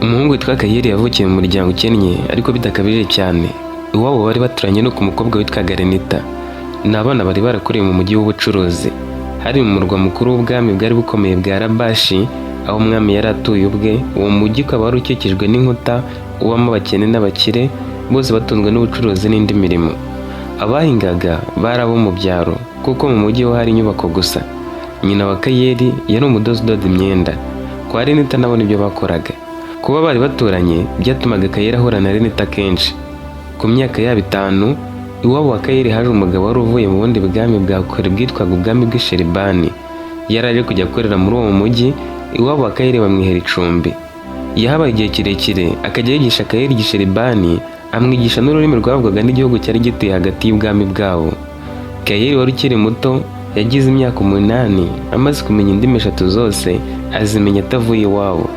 Umuhungu witwa Kayeri yavukiye mu muryango ukennye ariko bidakabije cyane. Iwabo bari baturanye no ku mukobwa witwaga Renita. Ni abana bari barakoreye mu mujyi w'ubucuruzi. Hari mu murwa mukuru w'ubwami bwari bukomeye bwa Rabashi, aho umwami yari atuye ubwe. Uwo mujyi ukaba wari ukikijwe n'inkuta, ubamo abakene n'abakire, bose batunzwe n'ubucuruzi n'indi mirimo. Abahingaga bari abo mu byaro, kuko mu mujyi ho hari inyubako gusa. Nyina wa Kayeri yari umudozi udoda imyenda. Kwa Renita nabo nibyo bakoraga. Kuba bari baturanye byatumaga Kayeri ahura na Renita kenshi. Ku myaka yabo 5, iwabo wa Kayeri haje umugabo wari uvuye mu bundi bwami bwa kure bwitwaga ubwami bw'Isheribani. Yari aje kujya akorera muri uwo mujyi. Iwabo wa Kayeri bamwihera icumbi. Yahabaye igihe kirekire, akajya yigisha Kayeri Igisheribani, amwigisha n'ururimi rwavugwaga n'igihugu cyari gituye hagati y'ubwami bwabo. Kayeri wari ukiri muto yagize imyaka 8, amaze kumenya indimi 3 zose, azimenya atavuye iwabo.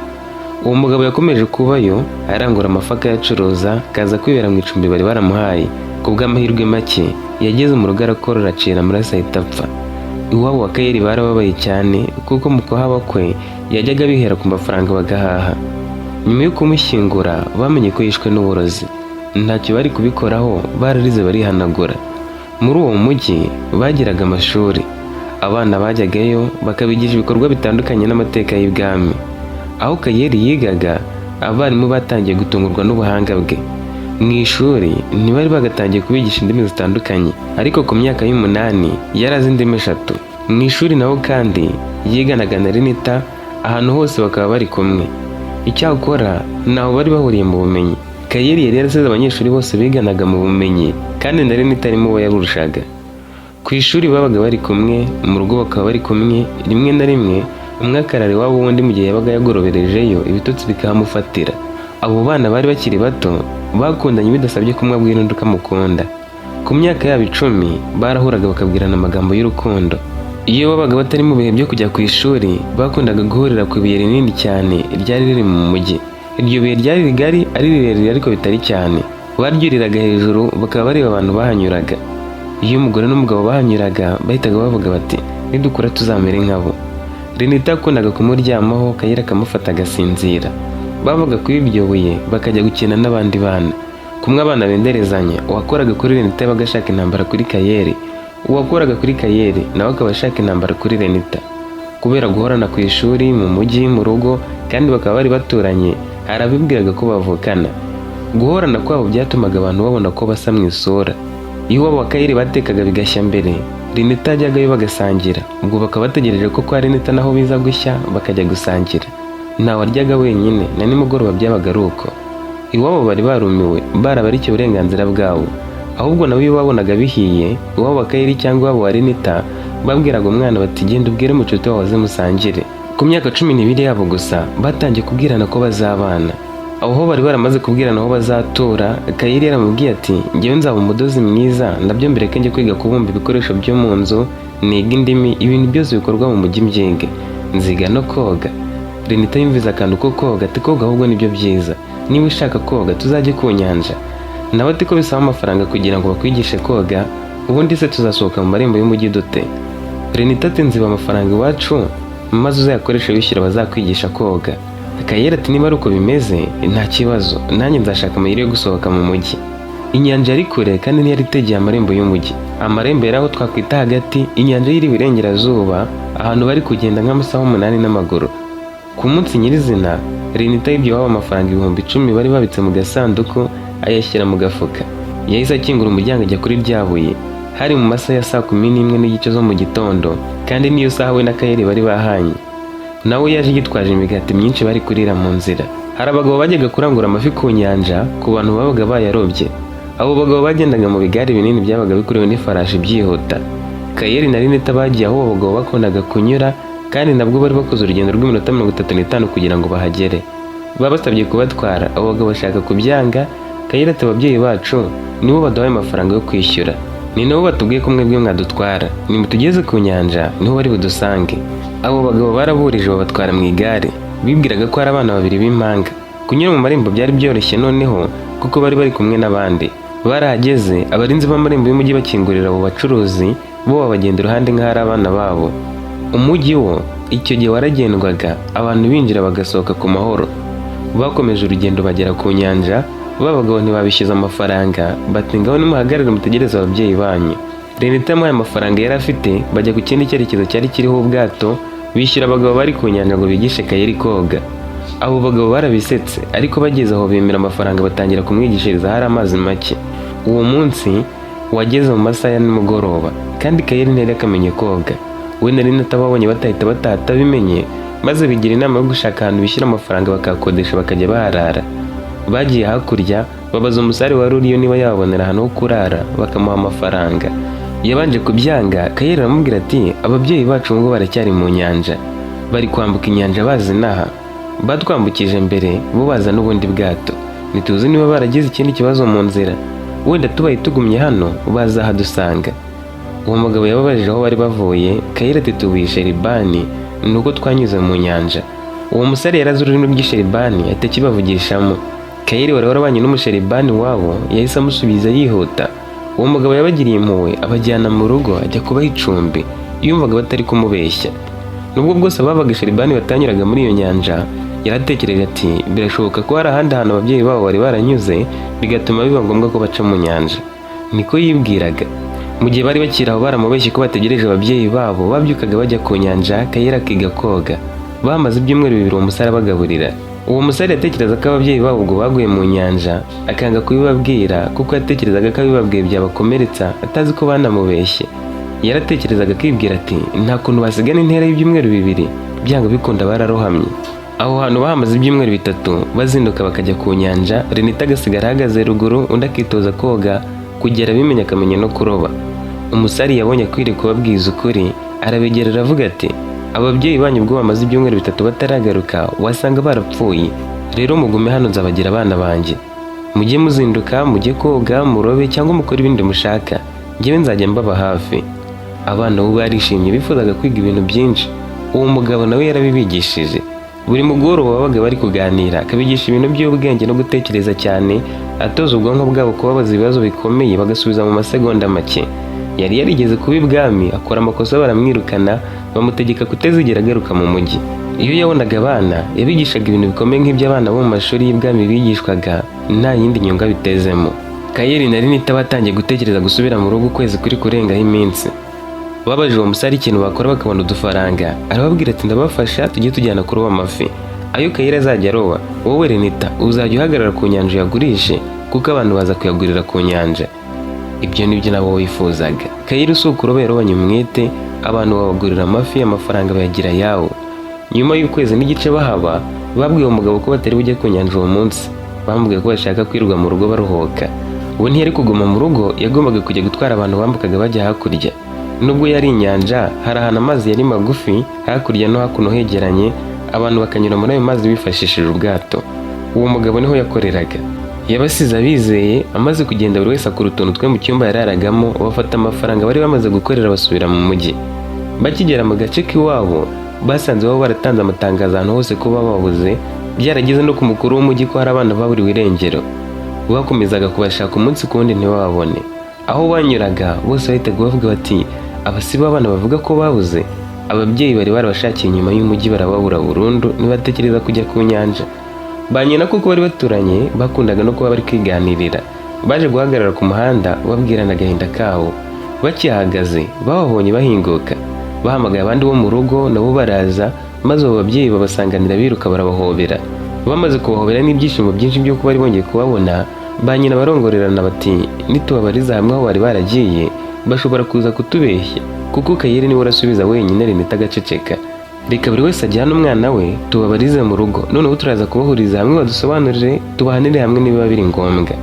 Uwo mugabo yakomeje kubayo arangura amafaka yacuruza, kaza kwibera mu icumbi bari baramuhaye. Ku bw'amahirwe make yageze mu rugo arakorora acira amaraso ahita apfa. Iwabo wa Kayeri barababaye cyane, kuko mu kuhaba kwe yajyaga bihera ku mafaranga bagahaha. Nyuma yo kumushyingura bamenye ko yishwe n'uburozi. Ntacyo bari kubikoraho, bararize barihanagura. Muri uwo mujyi bagiraga amashuri. Abana bajyagayo bakabigisha ibikorwa bitandukanye n'amateka y'ibwami. Aho Kayeri yigaga, abarimu batangiye gutungurwa n'ubuhanga bwe. Mu ishuri ntibari bagatangiye kubigisha indimi zitandukanye, ariko ku myaka y'8 yari azi indimi 3. Mu ishuri naho kandi yiganaga na Renita, ahantu hose bakaba bari kumwe. Icyakora naho bari bahuriye mu bumenyi. Kayeri yari yarasize abanyeshuri bose biganaga mu bumenyi, kandi na Renita arimo we yarushaga. Ku ishuri babaga bari kumwe, mu rugo bakaba bari kumwe. Rimwe na rimwe umwe akarara iwabo wundi mu gihe yabaga yagoroberejeyo, ibitotsi bikahamufatira. Abo bana bari bakiri bato, bakundanye bidasabye ko umwe abwira undi ko amukunda. Ku myaka yabo 10 barahuraga bakabwirana amagambo y'urukundo. Iyo babaga batari mu bihe byo kujya ku ishuri, bakundaga guhurira ku ibuye rinini cyane ryari riri mu mujyi. Iryo buye ryari rigari, ari rirerire ariko bitari cyane. Baryuriraga hejuru bakaba bareba abantu bahanyuraga. Iyo umugore n'umugabo bahanyuraga bahitaga bavuga bati, nidukura tuzamere nkabo. Renita akundaga kumuryamaho, Kayeri akamufata agasinzira. Bavuga kuri iryo buye bakajya gukina n'abandi bana. Kumwe abana benderezanya, uwakoraga kuri Renita yabaga ashaka intambara kuri Kayeri, uwakoraga kuri Kayeri nawe akaba ashaka intambara kuri Renita. Kubera guhorana ku ishuri, mu mujyi, mu rugo, kandi bakaba bari baturanye, harabibwiraga ko bavukana. Guhorana kwabo byatumaga abantu babona ko basa mu isura. Iyo iwabo wa Kayeri batekaga bigashya mbere, Renita ajyagayo bagasangira. Ubwo bakaba bategereje ko kwa Renita naho biza gushya bakajya gusangira. Nta waryaga wenyine, na nimugoroba byabaga ari uko. Iwabo bari barumiwe, barabarikiye uburenganzira bwabo. Ahubwo nabo iyo babonaga bihiye, iwabo wa Kayeri cyangwa iwabo wa Renita babwiraga umwana bati, genda ubwire mucuti wawe aze musangire. Ku myaka 12 yabo gusa batangiye kubwirana ko bazabana. Aho ho bari baramaze kubwirana aho bazatura. Kayeri yaramubwiye ati, ngewe nzaba umudozi mwiza, ndabyo mbere ko njye kwiga kubumba ibikoresho byo mu nzu, niga indimi, ibintu byose bikorwa mu mujyi mbyige, nziga no koga. Renita yumviza akantu ko koga, ati koga ahubwo nibyo byiza, niba ushaka koga tuzajye ku nyanja. Nawe ati ko bisaba amafaranga kugira ngo bakwigishe koga, ubundi se tuzasohoka mu marembo y'umujyi dute? Renita ati, nziba amafaranga iwacu maze uzayakoresha wishyura bazakwigisha koga. Kayeri ati, niba ari uko bimeze nta kibazo, nanjye nzashaka amayeri yo gusohoka mu mujyi. Inyanja yari kure kandi ntiyari itegeye amarembo y'umujyi. Amarembo yari aho twakwita hagati, inyanja y'iri iburengerazuba, ahantu bari kugenda nk'amasaha 8 n'amaguru. Ku munsi nyirizina, Renita yibye iwabo amafaranga 10,000 bari babitse mu gasanduku, ayashyira mu gafuka. Yahise akingura umuryango ajya kuri rya buye. Hari mu masaha ya saa 11 n'igice zo mu gitondo, kandi niyo saha we na Kayeri bari bahanye. Nawe yaje yitwaje imigati myinshi bari kurira mu nzira. Hari abagabo bajyaga kurangura amafi ku nyanja ku bantu babaga bayarobye. Abo bagabo bagendaga mu bigare binini byabaga bikuriwe n'ifarashi byihuta. Kayeri na Renita bagiye aho abo bagabo bakundaga kunyura, kandi nabwo bari bakoze urugendo rw'iminota 35 kugira ngo bahagere. Babasabye kubatwara, abo bagabo bashaka kubyanga. Kayeri ati, ababyeyi bacu nibo baduhaye amafaranga yo kwishyura, ni nabo batubwiye ko mwebwe mwadutwara, nimutugeze ku nyanja niho bari budusange. Abo bagabo baraburije babatwara mu igare. Bibwiraga ko ari abana 2 b'impanga. Kunyura mu marembo byari byoroshye noneho, kuko bari kumwe n'abandi. Barahageze, abarinzi b'amarembo y'umujyi bakingurira abo bacuruzi, bo babagenda iruhande nk'ahari abana babo. Umujyi wo icyo gihe waragendwaga, abantu binjira bagasohoka ku mahoro. Bakomeje urugendo bagera ku nyanja, babagabo ntibabishyuza amafaranga, bati ngaho nimuhagarare mutegereze ababyeyi banyu. Renita yamuhaye amafaranga yari afite, bajya ku kindi cyerekezo cyari kiriho ubwato, bishyura abagabo bari ku nyanja ngo bigishe Kayeli koga. Abo bagabo barabisetse, ariko bageze aho bemera amafaranga batangira kumwigishiriza hari amazi make. Uwo munsi wageze mu masaha ya nimugoroba, kandi Kayeli ntiyari akamenye koga. We na Renita babonye batahita bataha atabimenye, maze bigira inama yo gushaka ahantu bishyura amafaranga bakahakodesha bakajya baharara. Bagiye hakurya babaza umusare wari uriyo niba yababonera ahantu ho kurara bakamuha amafaranga. Yabanje kubyanga. Kayeli aramubwira ati ababyeyi bacu ngo baracyari mu nyanja, bari kwambuka inyanja bazinaha. Batwambukije mbere bo baza n'ubundi bwato, ntituzi niba baragize ikindi kibazo mu nzira, wenda tubaye tugumye hano bazahadusanga. Uwo mugabo yababajije aho bari bavuye. Kayeli ati tuwishe Libani, nuko twanyuze mu nyanja. Uwo musare yarazi ururimi rw'Isheribani atakibavugishamo. Kayeli wari warabanye n'Umusheribani wabo yahise amusubiza yihuta. Uwo mugabo yabagiriye impuhwe abajyana mu rugo ajya kubaha icumbi, yumvaga batari kumubeshya. Nubwo bwose ababaga Sheribani batanyuraga muri iyo nyanja, yaratekereje ati birashoboka ko hari ahandi hantu ababyeyi babo bari baranyuze bigatuma biba ngombwa ko baca mu nyanja. Niko yibwiraga. Mu gihe bari bakiri aho baramubeshye ko bategereje ababyeyi babo, babyukaga bajya ku nyanja, Kayeli akiga koga. Bamaze ibyumweru 2 uwo musare abagaburira. Uwo musare yatekereza ko ababyeyi babo ubwo baguye mu nyanja, akanga kubibabwira kuko yatekerezaga ko abibabwiye byabakomeretsa atazi ko banamubeshye. Yaratekerezaga akibwira ati nta kuntu basigana intera y'ibyumweru 2, byanga bikunda bararohamye. Aho hantu bahamaze ibyumweru 3 bazinduka bakajya ku nyanja. Renita agasigara ahagaze ruguru, undi akitoza koga kugera bimenya akamenya no kuroba. Umusare yabonye akwiriye kubabwiza ukuri, arabegera aravuga ati ababyeyi banyu ubwo bamaze ibyumweru 3 bataragaruka wasanga barapfuye, rero mugume hano nzabagira abana banjye. Mujye muzinduka, mujye koga, murobe cyangwa mukora ibindi mushaka, njyewe nzajya mbaba hafi. Abana bo barishimye, bifuzaga kwiga ibintu byinshi. Uwo mugabo nawe yarabibigishije. Buri mugoroba babaga bari kuganira, akabigisha ibintu by'ubwenge no gutekereza cyane, atoza ubwonko bwabo kubabaza ibibazo bikomeye bagasubiza mu masegonda make. Yari yarigeze kuba ibwami, akora amakosa baramwirukana, bamutegeka kutazigera agaruka mu mujyi. Iyo yabonaga abana yabigishaga ibintu bikomeye nk'iby'abana bo mu mashuri y'ibwami bigishwaga, nta yindi nyunga bitezemo. Kayeli na Renita batangiye gutekereza gusubira mu rugo ukwezi kuri kurengaho iminsi. Babajije uwo musare ikintu bakora bakabona udufaranga, arababwira ati ndabafasha tujye tujyana kuroba amafi. Ayo Kayeli azajya aroba, wowe Renita uzajya uhagarara ku nyanja uyagurishe, kuko abantu baza kuyagurira ku nyanja. Ibyo nibyo nabo wifuzaga. Kayeli usuka uroba yarobanye umwete, abantu babagurira amafi, amafaranga bayagira yawo. Nyuma y'ukwezi n'igice bahaba, babwiye umugabo ko batari bujye ku nyanja uwo munsi. Bamubwiye ko bashaka kwirirwa mu rugo baruhuka. We ntiyari kuguma mu rugo, yagombaga kujya gutwara abantu bambukaga bajya hakurya. Nubwo yari inyanja, hari ahantu amazi yari magufi, hakurya no hakuno hegeranye, abantu bakanyura muri ayo mazi bifashishije ubwato. Uwo mugabo niho yakoreraga. Yabasize abizeye, amaze kugenda buri wese akora utuntu twe mu cyumba yararagamo, bafata amafaranga bari bamaze gukorera basubira mu mujyi. Bakigera mu gace k'iwabo, basanze baba baratanze amatangazo ahantu hose ko bababuze, byarageze no ku mukuru w'umujyi ko hari abana baburiwe irengero. Bakomezaga kubashaka umunsi ku wundi ntibababone. Aho banyuraga bose bahitaga bavuga bati abasiba abana bavuga ko babuze. Ababyeyi bari barabashakiye inyuma y'umujyi barababura burundu, ntibatekereza kujya ku nyanja. Ba nyina kuko bari baturanye bakundaga no kuba bari kwiganirira. Baje guhagarara ku muhanda babwirana agahinda kabo. Bakihagaze bababonye bahinguka, bahamagaye abandi bo mu rugo nabo baraza, maze abo babyeyi babasanganira biruka barabahobera. Bamaze kubahobera n'ibyishimo byinshi byo kuba bari bongeye kubabona, ba nyina barongorerana bati nitubabariza hamwe aho bari baragiye bashobora kuza kutubeshya, kuko Kayeli niwe urasubiza wenyine Renita agaceceka. Reka buri wese ajyane umwana we tubabarize mu rugo, noneho turaza kubahuriza hamwe badusobanurire tubahanire hamwe nibiba biri ngombwa.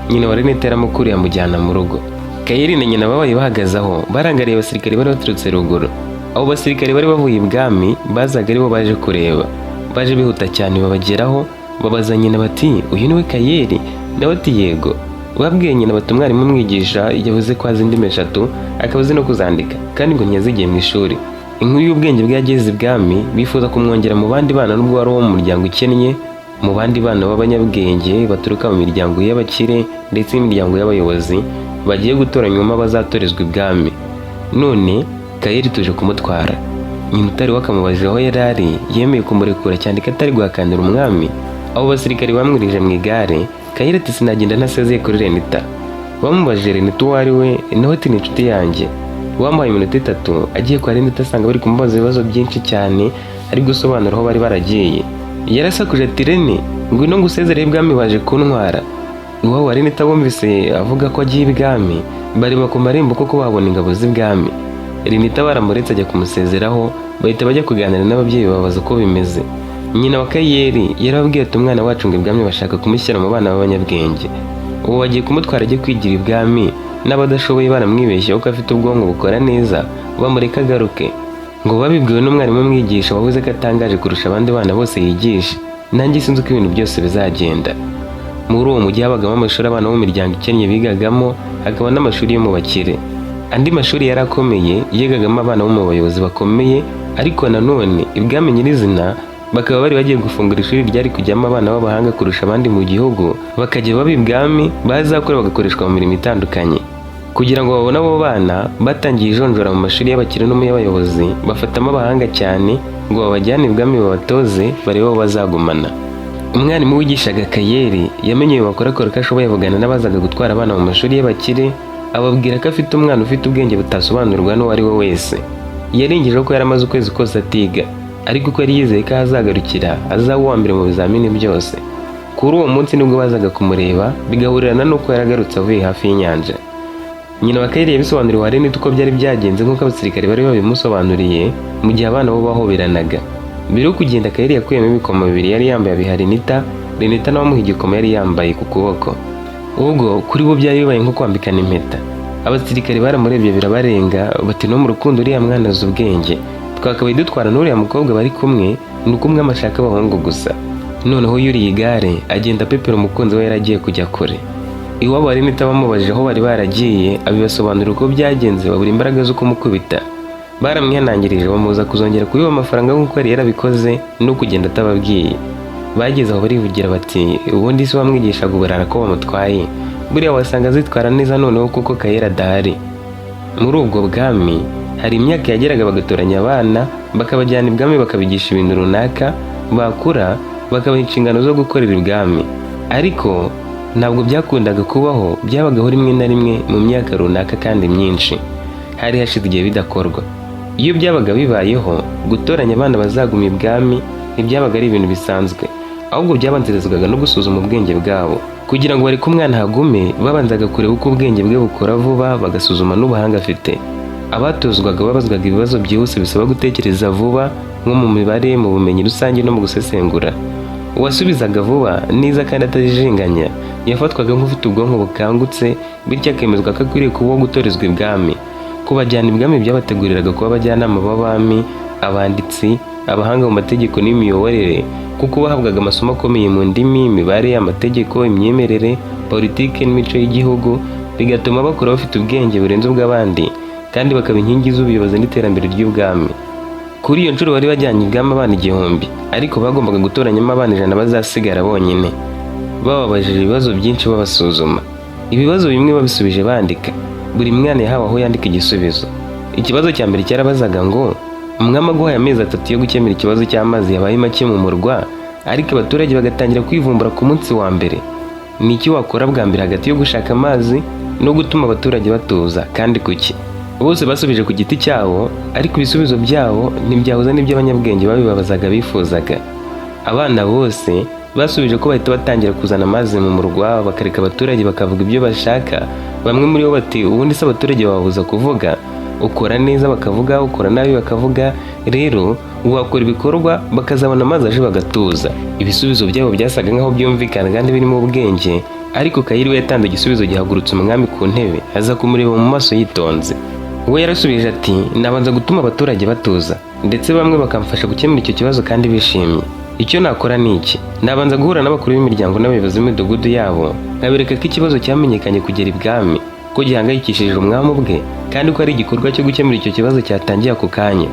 Nyina wa Renita yaramukuriye amujyana mu rugo. Kayeli na nyina babaye bahagaze aho, barangariye abasirikare bari baturutse ruguru. Abo basirikare bari bavuye ibwami bazaga aribo baje kureba. Baje bihuta cyane babageraho, babaza nyina bati uyu niwe Kayeli? Nawe ati yego. Babwiye nyina bati umwarimu umwigisha yavuze ko azi indimi 3 akaba azi no kuzandika, kandi ngo ntiyazigiye mu ishuri. Inkuru y'ubwenge bwe yageze ibwami, bifuza kumwongera mu bandi bana nubwo wari uwo mu muryango ukennye, mu bandi bana b'abanyabwenge baturuka mu miryango y'abakire ndetse n'imiryango y'abayobozi bagiye gutora nyuma bazatorezwa ibwami. None Kayeli tuje kumutwara. Nyina utari wakamubajije aho yari ari, yemeye kumurekura cyane ko atari guhakanira umwami. abo basirikari bamwirije mu igare. Kayire ati sinagenda ntasezeye kuri Renita. Bamubajije Renita uwo ari we, nawe ati ni inshuti yanjye. Bamuhaye iminota 3, agiye kwa Renita asanga bari kumubaza ibibazo byinshi cyane, ari gusobanura aho bari baragiye. Yarasakuje ati Rene, ngwino ngusezerere ibwami baje kuntwara. Iwabo wa Renita bumvise avuga ko agiye ibwami, bareba ku marembo koko babona ingabo z'ibwami. Renita baramuretse ajya kumusezeraho, bahita bajya kuganira n'ababyeyi babaza uko bimeze. Nyina wa Kayire yarababwiye ati umwana wacu ngo ibwami bashaka kumushyira mu bana b'abanyabwenge. Ubu bagiye kumutwara ajye kwigira ibwami, n'abadashoboye baramwibeshya ko afite ubwonko bukora neza, bamureka agaruke. Ngo babibwiwe n'umwarimu umwigisha wavuze ko atangaje kurusha abandi bana bose yigisha. Nanjye sinzi uko ibintu byose bizagenda. Muri uwo mujyi habagamo amashuri abana bo mu miryango ikennye bigagamo, hakaba n'amashuri yo mu bakire. Andi mashuri yari akomeye yigagamo abana bo mu bayobozi bakomeye, ariko nanone ibwami nyirizina bakaba bari bagiye gufungura ishuri ryari kujyamo abana b'abahanga kurusha abandi mu gihugu, bakajya baba ibwami bazakora bagakoreshwa mu mirimo itandukanye. Kugira ngo babone abo bana, batangiye ijonjora mu mashuri y'abakire no mu y'abayobozi, bafatamo abahanga cyane ngo babajyane ibwami babatoze barebe abo bazagumana. Umwarimu wigishaga Kayire yamenye uyu makorakora ko ashoboye avugana n'abazaga gutwara abana mu mashuri y'abakire, ababwira ko afite umwana ufite ubwenge butasobanurwa n'uwo ari we wese. Yarengejeho ko yaramaze ukwezi kose atiga, ariko ko yari yizeye ko azagarukira azaba uwa mbere mu bizamini byose. Kuri uwo munsi nibwo bazaga kumureba, bigahurirana n'uko yaragarutse avuye hafi y'inyanja. Nyina wa Kayire yabisobanuriye wa Renita uko byari byagenze nk'uko abasirikari bari babimusobanuriye, mu gihe abana bo bahoberanaga. Mbere yo kugenda Kayire yakuyemo ibikomo 2 yari yambaye abiha Renita, Renita nawe amuha igikomo yari yambaye ku kuboko. Ubwo kuri bo byari bibaye nko kwambikana impeta. Abasirikari baramurebye birabarenga, bati no mu rukundo uriya mwana azi ubwenge, twakabaye dutwara n'uriya mukobwa bari kumwe, nuko umwe amashaka abahungu gusa. Noneho yuriye igare agenda pepera umukunzi we yaragiye kujya kure. Iwabo wa Renita bamubajije aho bari baragiye, abibasobanurira uko byagenze, babura imbaraga zo kumukubita. Baramwihanangirije bamuza kuzongera kubiba amafaranga nk'uko yari yarabikoze no kugenda atababwiye. Bageze aho barivugira bati ubundi se wamwigishaga uburara ko bamutwaye, buriya wasanga zitwara neza noneho kuko Kayire adahari. Muri ubwo bwami hari imyaka yageraga bagatoranya abana bakabajyana ibwami bakabigisha ibintu runaka, bakura bakabaha inshingano zo gukorera ibwami. Ariko ntabwo byakundaga kubaho, byabagaho rimwe na rimwe mu myaka runaka kandi myinshi. Hari hashize igihe bidakorwa. Iyo byabaga bibayeho, gutoranya abana bazaguma ibwami ntibyabaga ari ibintu bisanzwe, ahubwo byabanzirizwaga no gusuzuma ubwenge bwabo. Kugira ngo bari ku mwana hagume, babanzaga kureba uko ubwenge bwe bukora vuba, bagasuzuma n'ubuhanga afite. Abatozwaga babazwaga ibibazo byihuse bisaba gutekereza vuba, nko mu mibare, mu bumenyi rusange no mu gusesengura. Uwasubizaga vuba neza kandi atajijinganya yafatwaga nk'ufite ubwonko bukangutse, bityo akemezwa ko akwiriye kubaho gutorezwa ibwami. Kubajyana ibwami byabateguriraga kuba abajyanama b'abami, abanditsi, abahanga mu mategeko n'imiyoborere, kuko bahabwaga amasomo akomeye mu ndimi, imibare, amategeko, imyemerere, politiki n'imico y'igihugu, bigatuma bakura bafite ubwenge burenze ubw'abandi kandi bakaba inkingi z'ubuyobozi n'iterambere ry'ubwami. Kuri iyo nshuro bari bajyanye ibwami abana 1000, ariko bagombaga gutoranyamo abana 100 bazasigara bonyine. Bababajije ibibazo byinshi babasuzuma. Ibibazo bimwe babisubije bandika, buri mwana yahawe aho yandika igisubizo. Ikibazo cya mbere cyarabazaga ngo umwami aguhaye amezi 3 yo gukemura ikibazo cy'amazi yabaye make mu murwa, ariko abaturage bagatangira kwivumbura ku munsi wa mbere. Ni iki wakora bwa mbere hagati yo gushaka amazi no gutuma abaturage batuza, kandi kuki? Bose basubije ku giti cyabo, ariko ibisubizo byabo ntibyahuza n'ibyo abanyabwenge babibabazaga bifuzaga. Abana bose basubije ko bahita batangira kuzana amazi mu murwa, bakareka abaturage bakavuga ibyo bashaka. Bamwe muri bo bati ubundi se abaturage babuza kuvuga, ukora neza bakavuga, ukora nabi bakavuga, rero wakora ibikorwa bakazabona amazi aje bagatuza. Ibisubizo byabo byasaga nkaho byumvikana kandi birimo ubwenge, ariko Kayire we yatanze igisubizo gihagurutse umwami ku ntebe, aza kumureba mu maso yitonze. We yarasubije ati nabanza gutuma abaturage batuza, ndetse bamwe bakamfasha gukemura icyo kibazo kandi bishimye. Icyo nakora ni iki? Nabanza guhura n'abakuru b'imiryango n'abayobozi b'imidugudu yabo, nkabereka ko ikibazo cyamenyekanye kugera ibwami, ko gihangayikishije umwami ubwe, kandi ko ari igikorwa cyo gukemura icyo kibazo cyatangiye ako kanya.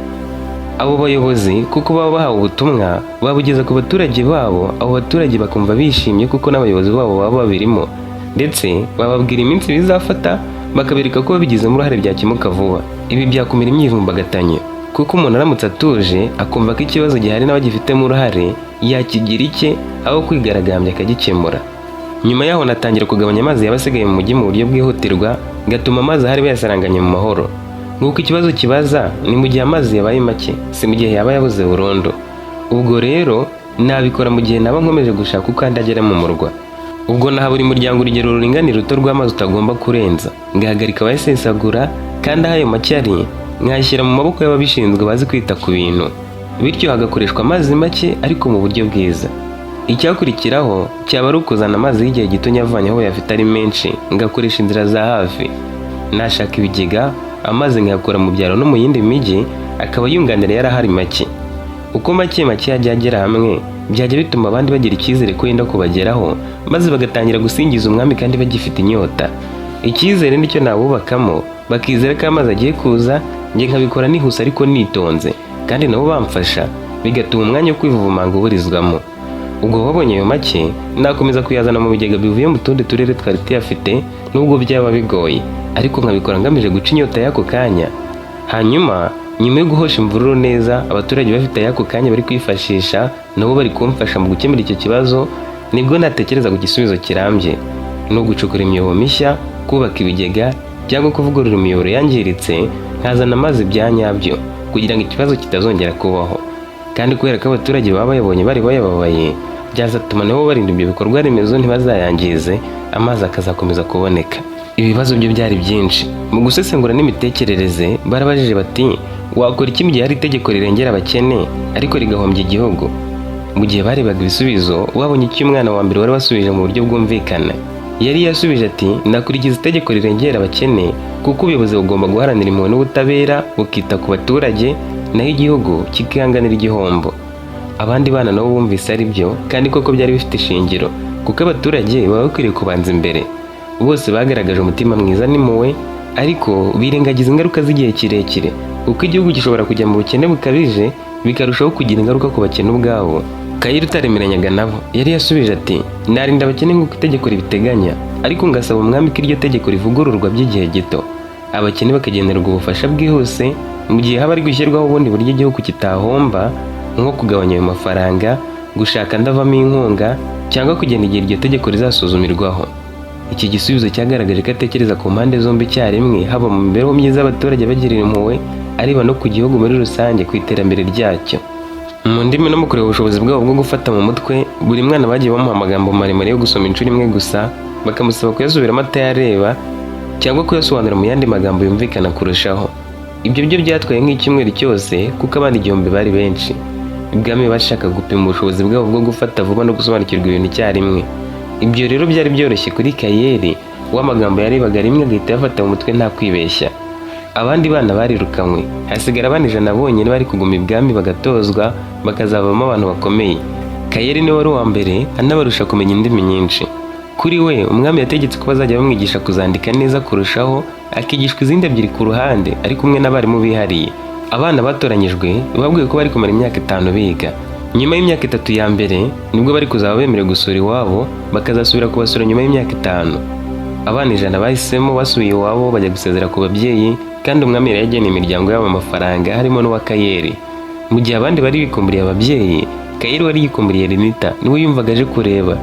Abo bayobozi kuko baba bahawe ubutumwa babugeza ku baturage babo, abo baturage bakumva bishimye kuko n'abayobozi babo baba babirimo, ndetse bababwira iminsi bizafata, bakabereka ko babigizemo uruhare byakemuka vuba. Ibi byakumira imyivumbagatanyo. kuko umuntu aramutse atuje akumva ko ikibazo gihari nawe agifitemo uruhare yakigira icye aho kwigaragambya akagikemura. Nyuma yaho natangira kugabanya amazi yaba asigaye mu mujyi mu buryo bwihutirwa, gatuma amazi ahari bayasaranganya mu mahoro. Nk'uko ikibazo kibaza ni mu gihe amazi yabaye make, si mu gihe yaba yabuze burundu. Ubwo rero nabikora mu gihe naba nkomeje gushaka uko ndagera mu murwa. Ubwo naha buri muryango urugero ruringanira ruto rw'amazi utagomba kurenza, ngahagarika abayasesagura, kandi aho ayo make ari nkayashyira mu maboko y'ababishinzwe bazi kwita ku bintu, bityo hagakoreshwa amazi make ariko mu buryo bwiza. Icyakurikiraho cyaba ari ukuzana amazi y'igihe gito nyavanye aho yafite ari menshi, ngakoresha inzira za hafi. Nashaka ibigega, amazi nkayakura mu byaro no mu yindi mijyi akaba yunganira yarahari make. Uko make yajya agera hamwe byajya bituma abandi bagira icyizere ko yenda kubageraho, maze bagatangira gusingiza umwami kandi bagifite inyota. Icyizere nicyo nabubakamo, bakizera ko amazi agiye kuza, njye nkabikora nihuse ariko nitonze, kandi nabo bamfasha, bigatuma umwanya wo kwivumanga uburizwamo. Ubwo babonye ayo make nakomeza kuyazana mu bigega bivuye mu tundi turere twari tuyafite, nubwo byaba bigoye, ariko nkabikora ngamije guca inyota y'ako kanya. Hanyuma nyuma yo guhosha imvururu neza, abaturage bafite y'ako kanya bari kwifashisha, nabo bari kumfasha mu gukemura icyo kibazo, nibwo natekereza ku gisubizo kirambye, no gucukura imyobo mishya, kubaka ibigega, cyangwa kuvugurura imiyoboro yangiritse, nkazana amazi bya nyabyo kugira ngo ikibazo kitazongera kubaho. Kandi kubera ko abaturage baba bayabonye bari bayababaye, byazatuma nabo barinda ibyo bikorwa remezo ntibazayangize, amazi akazakomeza kuboneka. Ibibazo byo byari byinshi. Mu gusesengura n'imitekerereze barabajije bati, wakora iki mu gihe hari itegeko rirengera abakene ariko rigahombya igihugu? Mu gihe barebaga ibisubizo, wabonye icyo umwana wa mbere wari wasubije mu buryo bwumvikana. Yari yasubije ati, nakurikiza itegeko rirengera abakene kuko ubuyobozi bugomba guharanira impuhwe n'ubutabera, bukita ku baturage, naho igihugu kikihanganira igihombo. Abandi bana nabo bumvise ari byo, kandi koko byari bifite ishingiro, kuko abaturage baba bakwiriye kubanza imbere. Bose bagaragaje umutima mwiza n'impuhwe, ariko birengagiza ingaruka z'igihe kirekire, kuko igihugu gishobora kujya mu bukene bukabije, bikarushaho kugira ingaruka ku bakene ubwabo. Kayire utaremeranyaga nabo yari yasubije ati, narinda abakene nk'uko itegeko ribiteganya, ariko ngasaba umwami ko iryo tegeko rivugururwa by'igihe gito, abakene bakagenerwa ubufasha bwihuse, mu gihe haba ari gushyirwaho ubundi buryo igihugu kitahomba, nko kugabanya ayo mafaranga, gushaka ndavamo inkunga, cyangwa kugena igihe iryo tegeko rizasuzumirwaho. Iki gisubizo cyagaragaje ko atekereza ku mpande zombi icyarimwe, haba mu mibereho myiza y'abaturage bagirira impuhwe, areba no ku gihugu muri rusange, ku iterambere ryacyo. Mu ndimi no mu kureba ubushobozi bwabo bwo gufata mu mutwe, buri mwana bagiye bamuha amagambo maremare yo gusoma inshuro imwe gusa, bakamusaba kuyasubiramo atayareba cyangwa kuyasobanura mu yandi magambo yumvikana kurushaho. Ibyo byo byatwaye nk'icyumweru cyose, kuko abandi igihumbi bari benshi. Ibwami bashaka gupima ubushobozi bwabo bwo gufata vuba no gusobanukirwa ibintu icyarimwe. Ibyo rero byari byoroshye kuri Kayire, w'amagambo yarebaga rimwe agahita yafata mu mutwe nta kwibeshya. Abandi bana barirukanywe, hasigara abana 100 bonyine bari kuguma ibwami bagatozwa, bakazavamo abantu bakomeye. Kayire niwe wari uwa mbere, anabarusha kumenya indimi nyinshi. Kuri we, umwami yategetse ko bazajya bamwigisha kuzandika neza kurushaho, akigishwa izindi 2 ku ruhande, ari kumwe n'abarimu bihariye. Abana batoranyijwe babwiwe ko bari kumara imyaka 5 biga. Nyuma y'imyaka 3 ya mbere nibwo bari kuzaba bemerewe gusura iwabo, bakazasubira kubasura nyuma y'imyaka 5. Abana 100 bahisemo basuye iwabo bajya gusezera ku babyeyi, kandi umwami yari yageneye imiryango yabo amafaranga, harimo n'uwa Kayire. Mu gihe abandi bari bikumburiye ababyeyi, Kayire wari yikumburiye Renita niwe yumvaga aje kureba.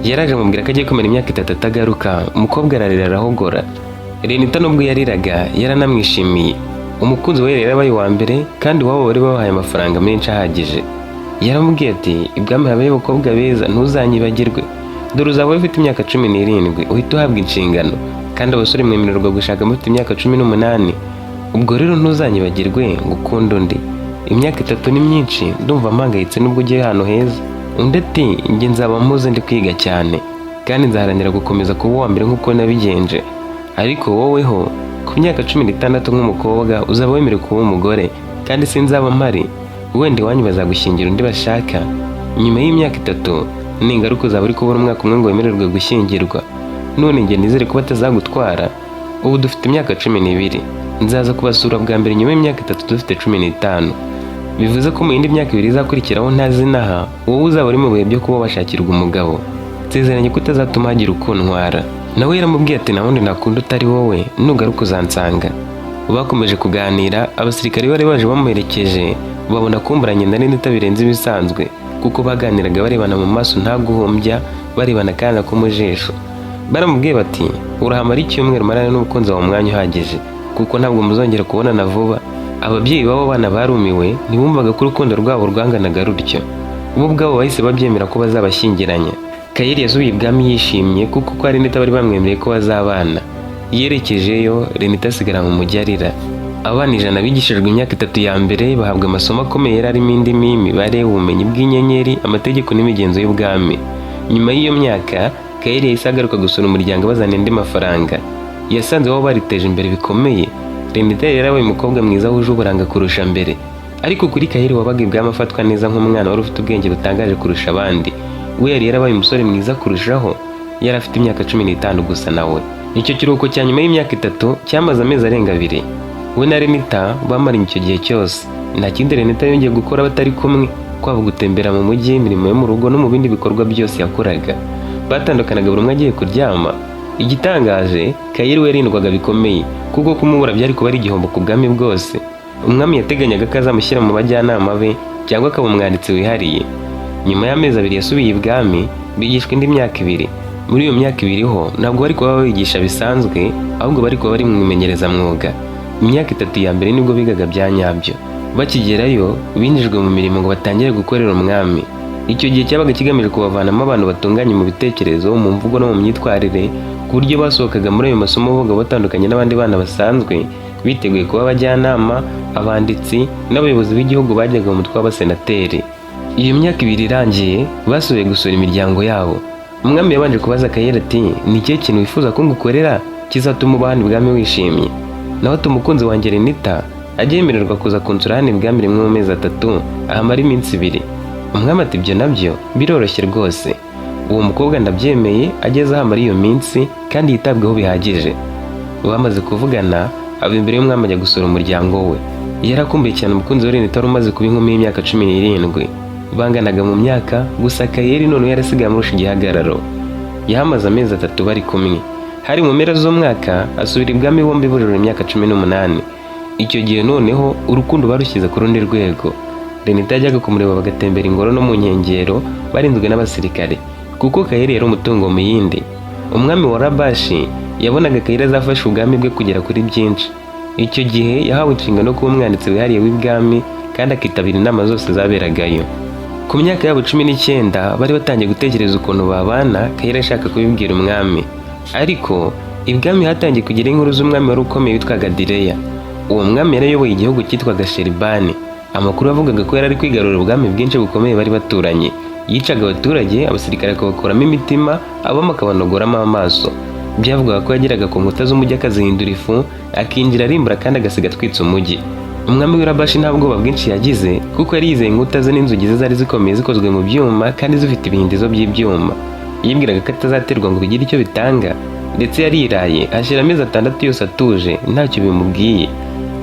Yaraje amubwira ko agiye kumara imyaka 3 atagaruka, umukobwa ararira arahogora. Renita nubwo yariraga yaranamwishimiye. Umukunzi we yari abaye wa mbere, kandi iwabo bari babahaye amafaranga menshi ahagije. Yaramubwiye ati, ibwami habaye abakobwa beza, ntuzanyibagirwe. Dore uzaba ufite imyaka 17, uhita uhabwa inshingano, kandi abasore mwemererwa gushaka mufite imyaka 18. Ubwo rero ntuzanyibagirwe ngo ukunde undi. Imyaka 3 ni myinshi, ndumva mpangayitse nubwo ugiye hano heza. Undi ati, njye nzaba mpuze ndi kwiga cyane, kandi nzaharanira gukomeza kuba uwa mbere nk'uko nabigenje. Ariko woweho, ku myaka 16 nk'umukobwa uzaba wemerewe kuba umugore, kandi sinzaba mpari. Wenda iwanyu bazagushyingira undi bashaka. Nyuma y'imyaka 3 ni ingaruka uzaba uri kubona umwaka umwe ngo wemererwe gushyingirwa. None njye nizere ko batazagutwara. Ubu dufite imyaka 12, nzaza kubasura bwa mbere nyuma y'imyaka 3 dufite 15. Bivuze ko mu yindi myaka 2 izakurikiraho ntazinaha, wowe uzaba uri mu bihe byo kuba bashakirwa umugabo. Nsezeranye ko utazatuma hagira ukuntwara. Nawe yaramubwiye ati, nahundi nakunda utari wowe, nugaruka uzansanga. Bakomeje kuganira, abasirikare bari baje bamuherekeje babona kumburanye na Renita birenze ibisanzwe, kuko baganiraga barebana mu maso nta guhumbya, barebana kandi ko mu jisho. Baramubwiye bati urahamara icyumweru marana n'umukunzi wawe umwanya uhagije, kuko ntabwo muzongera kubonana vuba. Ababyeyi b'abo bana barumiwe, ntibumvaga ko urukundo rwabo rwanganaga rutyo. Bo ubwabo bahise babyemera ko bazabashyingiranya. Kayire yasubiye ibwami yishimye, kuko kwa Renita bari bamwemereye ko bazabana. Yerekejeyo, Renita asigara mu mujyi arira. Abana 100 bigishijwe imyaka 3 ya mbere bahabwa amasomo akomeye yari arimo indimi, imibare, ubumenyi bw'inyenyeri, amategeko n'imigenzo y'ubwami. Nyuma y'iyo myaka, Kayire yahise agaruka gusura umuryango bazana andi mafaranga. Yasanze bo bariteje imbere bikomeye. Renita yari yarabaye umukobwa mwiza wuje uburanga kurusha mbere. Ariko kuri Kayire wabaga ibwami afatwa neza nk'umwana wari ufite ubwenge butangaje kurusha abandi. We yari yarabaye umusore mwiza kurushaho, yari afite imyaka 15 gusa nawe. Icyo kiruhuko cya nyuma y'imyaka 3 cyamaze amezi arenga 2. We na Renita bamaranye icyo gihe cyose. Nta kindi Renita yongeye gukora batari kumwe, kwaba gutembera mu mujyi, imirimo yo mu rugo no mu bindi bikorwa byose yakoraga. Batandukanaga buri umwe agiye kuryama. Igitangaje, Kayire yarindwaga bikomeye, kuko kumubura byari kuba ari igihombo ku bwami bwose. Umwami yateganyaga ko azamushyira mu bajyanama be cyangwa akaba umwanditsi wihariye. Nyuma y'amezi 2 yasubiye ibwami, bigishwa indi myaka 2. Muri iyo myaka 2 ho ntabwo bari kuba bigisha bisanzwe, ahubwo bari kuba bari mu imenyerezamwuga. Imyaka 3 ya mbere nibwo bigaga bya nyabyo. Bakigerayo binjijwe mu mirimo ngo batangire gukorera umwami. Icyo gihe cyabaga kigamije kubavanamo abantu batunganye mu bitekerezo, mu mvugo no mu myitwarire, ku buryo basohokaga muri ayo masomo bavuga batandukanye n'abandi bana basanzwe, biteguye kuba abajyanama, abanditsi n'abayobozi b'igihugu bajyaga mu mutwe w'abasenateri. Iyo myaka 2 irangiye, basubiye gusura imiryango yabo. Umwami yabanje kubaza Kayire ati ni ikihe kintu wifuza ko ngukorera kizatuma ubahana ibwami wishimye? Naho tumukunzi wanjye Renita agemererwa kuza kunsura hano ibwami rimwe mu mezi 3, ahamara iminsi 2. Umwami ati ibyo nabyo biroroshye rwose. Uwo mukobwa ndabyemeye ageze aha muri iyo minsi kandi yitabweho bihagije. Bamaze kuvugana, aba imbere y'umwami ajya gusura umuryango we. Yarakumbuye cyane umukunzi wa Renita umaze kuba inkumi y'imyaka 17. Banganaga mu myaka, gusa Kayire none yarasigaye amurusha igihagararo. Yahamaze amezi 3 bari kumwe. Hari mu mpera z'umwaka asubira ibwami bombi bujuje imyaka 18. Icyo gihe noneho urukundo barushyize ku rundi rwego. Renita yajyaga kumureba bagatembera ingoro no mu nkengero barinzwe n'abasirikare, kuko Kayire yari umutungo mu yindi. Umwami wa Rabashi yabonaga Kayire azafasha ubwami bwe kugera kuri byinshi. Icyo gihe yahawe inshingano kuba umwanditsi wihariye w'ibwami kandi akitabira inama zose zaberagayo. Ku myaka yabo 19 bari batangiye gutekereza ukuntu babana. Kayire ashaka kubibwira umwami, ariko ibwami hatangiye kugira inkuru z'umwami wari ukomeye witwaga Direya. Uwo mwami yarayoboye igihugu cyitwaga Sheribani. Amakuru avugaga ko yari ari kwigarurira ubwami bwinshi bukomeye bari baturanye. Yicaga abaturage, abasirikare akabakuramo imitima, abamo akabanogoramo amaso. Byavugaga ko yageraga ku nkuta z'umujyi akazihindura ifu, akinjira arimbura kandi agasiga atwitse umujyi. Umwami w'Irabashi nta bwoba bwinshi yagize, kuko yari yizeye inkuta ze n'inzugi ze zari zikomeye zikozwe mu byuma kandi zifite ibihindizo by'ibyuma. Yibwiraga ko atazaterwa ngo bigire icyo bitanga, ndetse yariraye ashira amezi 6 yose atuje ntacyo bimubwiye.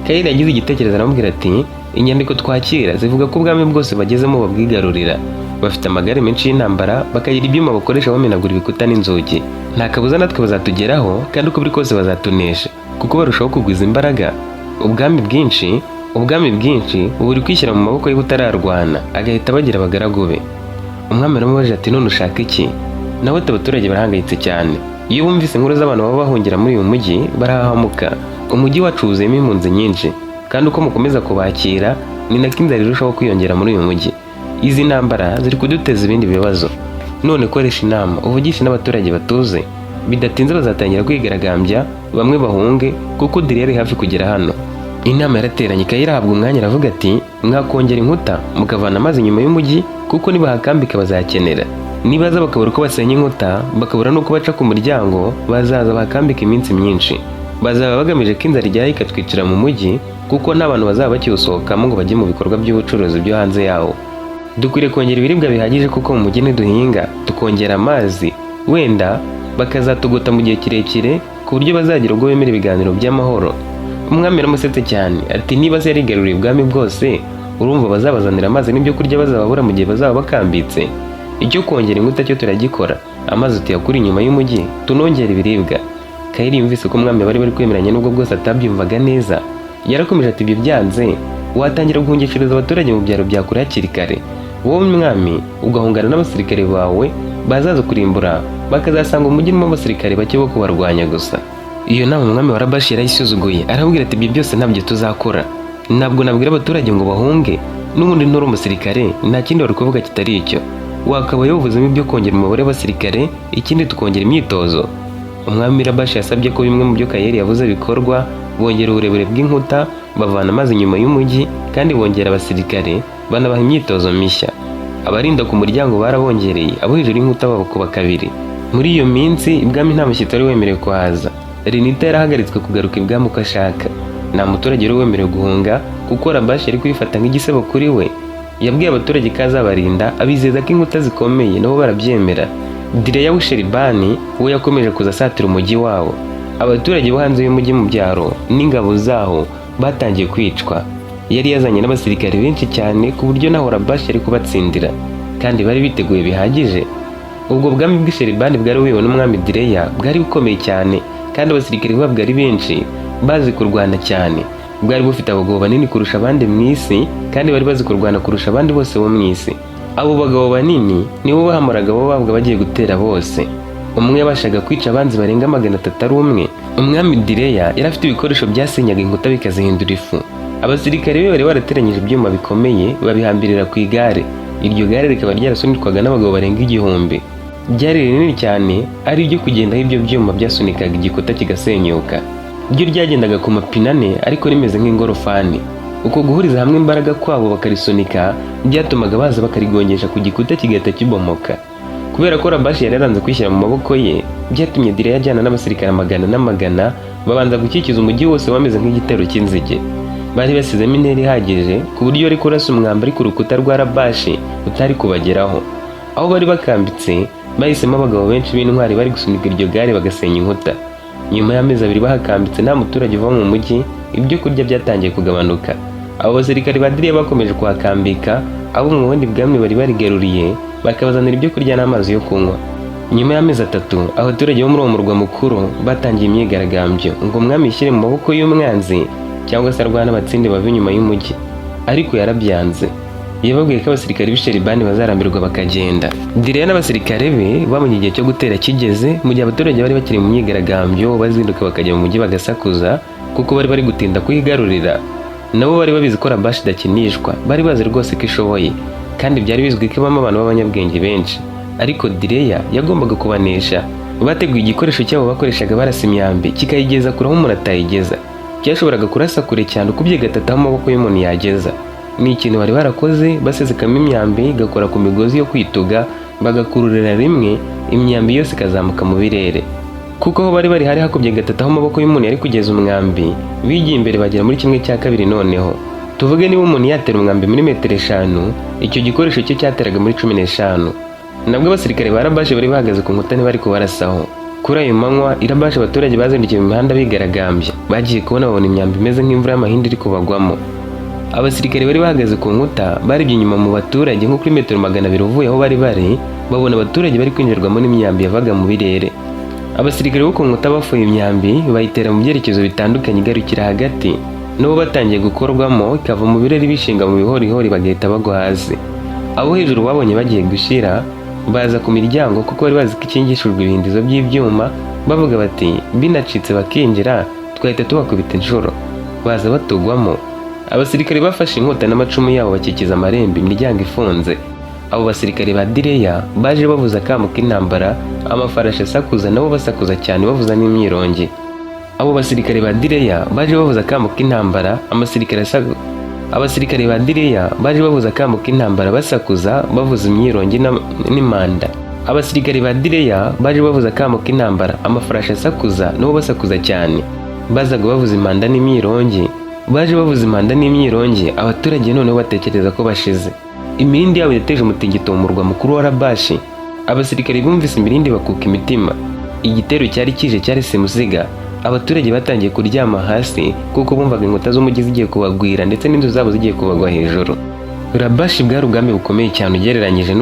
Kayire yagize igitekerezo aramubwira ati inyandiko twakira zivuga ko ubwami bwose bagezemo babwigarurira. Bafite amagare menshi y'intambara, bakagira ibyuma bakoresha bamenagura ibikuta n'inzugi. Nta kabuza natwe bazatugeraho kandi uko biri kose bazatunesha, kuko barushaho kugwiza imbaraga. Ubwami bwinshi buri kwishyira mu maboko y'ubutararwana, agahita bagira abagaragu be. Umwami aramubaje ati none ushaka iki? Nawe abaturage barahangayitse cyane. Iyo bumvise inkuru z'abantu baba bahungira muri uyu mujyi barahahamuka. Umujyi wacu wuzuyemo impunzi nyinshi, kandi uko mukomeza kubakira ni nako inzara irushaho kwiyongera muri uyu mujyi. Izi ntambara ziri kuduteza ibindi bibazo. None koresha inama uvugishe n'abaturage batuze, bidatinze bazatangira kwigaragambya, bamwe bahunge kuko Direya ari hafi kugera hano. Inama yarateranye, Kayire ahabwa umwanya aravuga ati mwakongera inkuta mukavana amazi nyuma y'umujyi, kuko nibahakambika bazakenera. Nibaza bakabura uko basenya inkuta, bakabura nuko baca ku muryango, bazaza bakambika iminsi myinshi. Bazaba bagamije ko inzara ijyaho ikatwicira mu mujyi, kuko nta bantu bazaba bakiwusohokamo ngo bajye mu bikorwa by'ubucuruzi byo hanze yawo. Dukwiriye kongera ibiribwa bihagije, kuko mu mujyi niduhinga tukongera amazi, wenda bakazatugota mu gihe kirekire ku buryo bazagira ubwo bemera ibiganiro by'amahoro. Umwami aramusetse cyane ati niba se yarigaruriye ubwami bwose, urumva bazabazanira amazi n'ibyo kurya bazababura mu gihe bazaba bakambitse? Icyo kongera inkuta cyo turagikora, amazi tuyakura inyuma y'umujyi, tunongera ibiribwa. Kayire yumvise ko umwami bari kwemeranya nubwo bwose atabyumvaga neza, yarakomeje ati ibyo byanze watangira guhungishiriza abaturage mu byaro bya kure hakiri kare, wowe mwami ugahungana n'abasirikare bawe bazaza kurimbura, bakazasanga umujyi urimo abasirikare bake bo kubarwanya gusa. Iyo nama umwami wa Rabashi yarayisuzuguye, arabwira ati ibyo byose ntabyo tuzakora, ntabwo nabwira abaturage ngo bahunge, n'ubundi nturi umusirikare nta kindi wari kuvuga kitari icyo, wakabaye wuvuzemo ibyo kongera umubare w'abasirikare, ikindi tukongera imyitozo. Umwami Rabashi yasabye ko bimwe mu byo Kayeli yavuze bikorwa, bongera uburebure bw'inkuta, bavana amazi inyuma y'umujyi, kandi bongera abasirikare banabaha imyitozo mishya. Abarinda ku muryango barabongereye, abo hejuru y'inkuta babakuba kabiri. Muri iyo minsi ibwami nta mushyitsi wari wemerewe kuhaza. Renita yarahagaritswe kugaruka ibwami uko ashaka, nta muturage wari wemerewe guhunga kuko Rabashi yari kubifata nk'igisebo kuri we. Yabwiye abaturage ko azabarinda, abizeza ko inkuta zikomeye, nabo barabyemera. Direya w'Isheribani we yakomeje kuza asatira umujyi wabo. Abaturage bo hanze y'umujyi mu byaro n'ingabo zaho batangiye kwicwa. Yari yazanye n'abasirikare benshi cyane ku buryo naho Rabashi yari kubatsindira, kandi bari biteguye bihagije. Ubwo bwami bw'Isheribani bwari buyobowe n'umwami Direya bwari bukomeye cyane, kandi abasirikare babwo ari benshi bazi kurwana cyane. Bwari bufite abagabo banini kurusha abandi mu isi, kandi bari bazi kurwana kurusha abandi bose bo mu isi. Abo bagabo banini nibo bahamuraga abo babwo bagiye gutera bose. Umwe yabashaga kwica abanzi barenga 300 ari umwe. Umwami Direya yari afite ibikoresho byasenyaga inkuta bikazihindura ifu. Abasirikare be bari barateranyije ibyuma bikomeye babihambirira ku igare. Iryo gare rikaba ryarasunikwaga n'abagabo barenga 1000. Ryari rinini cyane, ari ryo kugendaho ibyo byuma byasunikaga igikuta kigasenyuka. Ryo ryagendaga ku mapine 4 ariko rimeze nk'ingorofani. Uko guhuriza hamwe imbaraga kwabo bakarisunika byatumaga baza bakarigongesha ku gikuta kigahita kibomoka. Kubera ko Rabashi yari yaranze kwishyira mu maboko ye, byatumye Direya ajyana n'abasirikare amagana babanza gukikiza umujyi wose wameze nk'igitero cy'inzige. Bari basizemo intera ihagije ku buryo ari kurasa umwambari ku rukuta rwa Rabashi utari kubageraho. Aho bari bakambitse bahisemo abagabo benshi b'intwari bari gusunika iryo gare bagasenya inkuta. Nyuma y'amezi 2 bahakambitse nta muturage uva mu mujyi, ibyo kurya byatangiye kugabanuka. Abo basirikare ba Direya bakomeje kuhakambika, abo mu bundi bwami bari barigaruriye bakabazanira ibyo kurya n'amazi yo kunywa. Nyuma y'amezi 3 abaturage bo muri uwo murwa mukuru batangiye imyigaragambyo ngo umwami yishyire mu maboko y'umwanzi cyangwa se arwana abatsinde bava inyuma y'umujyi, ariko yarabyanze. Yababwiye ko abasirikare b'Isheribani bazarambirwa bakagenda. Direya n'abasirikare be babonye igihe cyo gutera kigeze, mu gihe abaturage bari bakiri mu myigaragambyo bazinduka bakajya mu mujyi bagasakuza kuko bari bari gutinda kuhigarurira. Nabo bari babizi ko Rabashi idakinishwa, bari bazi rwose ko ishoboye, kandi byari bizwi ko ibamo abantu b'abanyabwenge benshi. Ariko Direya yagombaga kubanesha. Bateguye igikoresho cyabo bakoreshaga barasa imyambi kikayigeza kure aho umuntu atayigeza. Cyashoboraga kurasa kure cyane ukubye gatata amaboko y'umuntu yageza. Ni ikintu bari barakoze basezekamo imyambi igakora ku migozi yo kwituga, bagakururira rimwe imyambi yose ikazamuka mu birere. Kuko aho bari hari hakubye gatata aho amaboko y'umuntu yari kugeza umwambi, bigiye imbere bagera muri 1/2 noneho. Tuvuge niba umuntu yatera umwambi muri 5 m, icyo gikoresho cyo cyateraga muri 15. Nabwo abasirikare ba Rabashi bari bahagaze ku nkuta ntibari kubarasaho. Kuri ayo manywa Rabashi abaturage bazindukiye mu mihanda bigaragambya, bagiye kubona babona imyambi imeze nk'imvura y'amahindi iri kubagwamo. Abasirikare bari bahagaze ku nkuta barebye inyuma mu baturage nko kuri 200 uvuye aho bari, babona abaturage bari kwinjirwamo n'imyambi yavaga mu birere. Abasirikare bo ku nkuta bafuye imyambi bayitera mu byerekezo bitandukanye igarukira hagati, nabo batangiye gukorwamo ikava mu birere bishinga mu bihorihori bagahita bagwa hasi. Abo hejuru babonye bagiye gushira baza ku miryango kuko bari bazi ko ikingishijwe ibihindizo by'ibyuma, bavuga bati binacitse bakinjira twahita tubakubita inshuro. Baza batugwamo. Abasirikare bafashe inkota n'amacumu yabo bakikiza amarembe, imiryango ifunze. Abo basirikare ba Direya baje bavuza akamo k'intambara, amafarashi asakuza nabo basakuza cyane bavuza n'imyirongi. Abo basirikare ba Direya baje bavuza akamo k'intambara, abasirikare ba Direya baje bavuza akamo k'intambara basakuza bavuza imyirongi n'imanda. Abasirikare ba Direya baje bavuza akamo k'intambara, amafarashi asakuza nabo basakuza cyane bazaga bavuza impanda n'imyirongi. Baje bavuza impanda n'imyirongi, abaturage noneho batekereza ko bashize. Imirindi yabo yateje umutingito mu murwa mukuru wa Rabashi. Abasirikare bumvise imirindi bakuka imitima. Igitero cyari kije cyari simusiga. Abaturage batangiye kuryama hasi kuko bumvaga inkuta z'umujyi zigiye kubagwira ndetse n'inzu zabo zigiye kubagwa hejuru. Rabashi bwari ubwami bukomeye cyane ugereranyije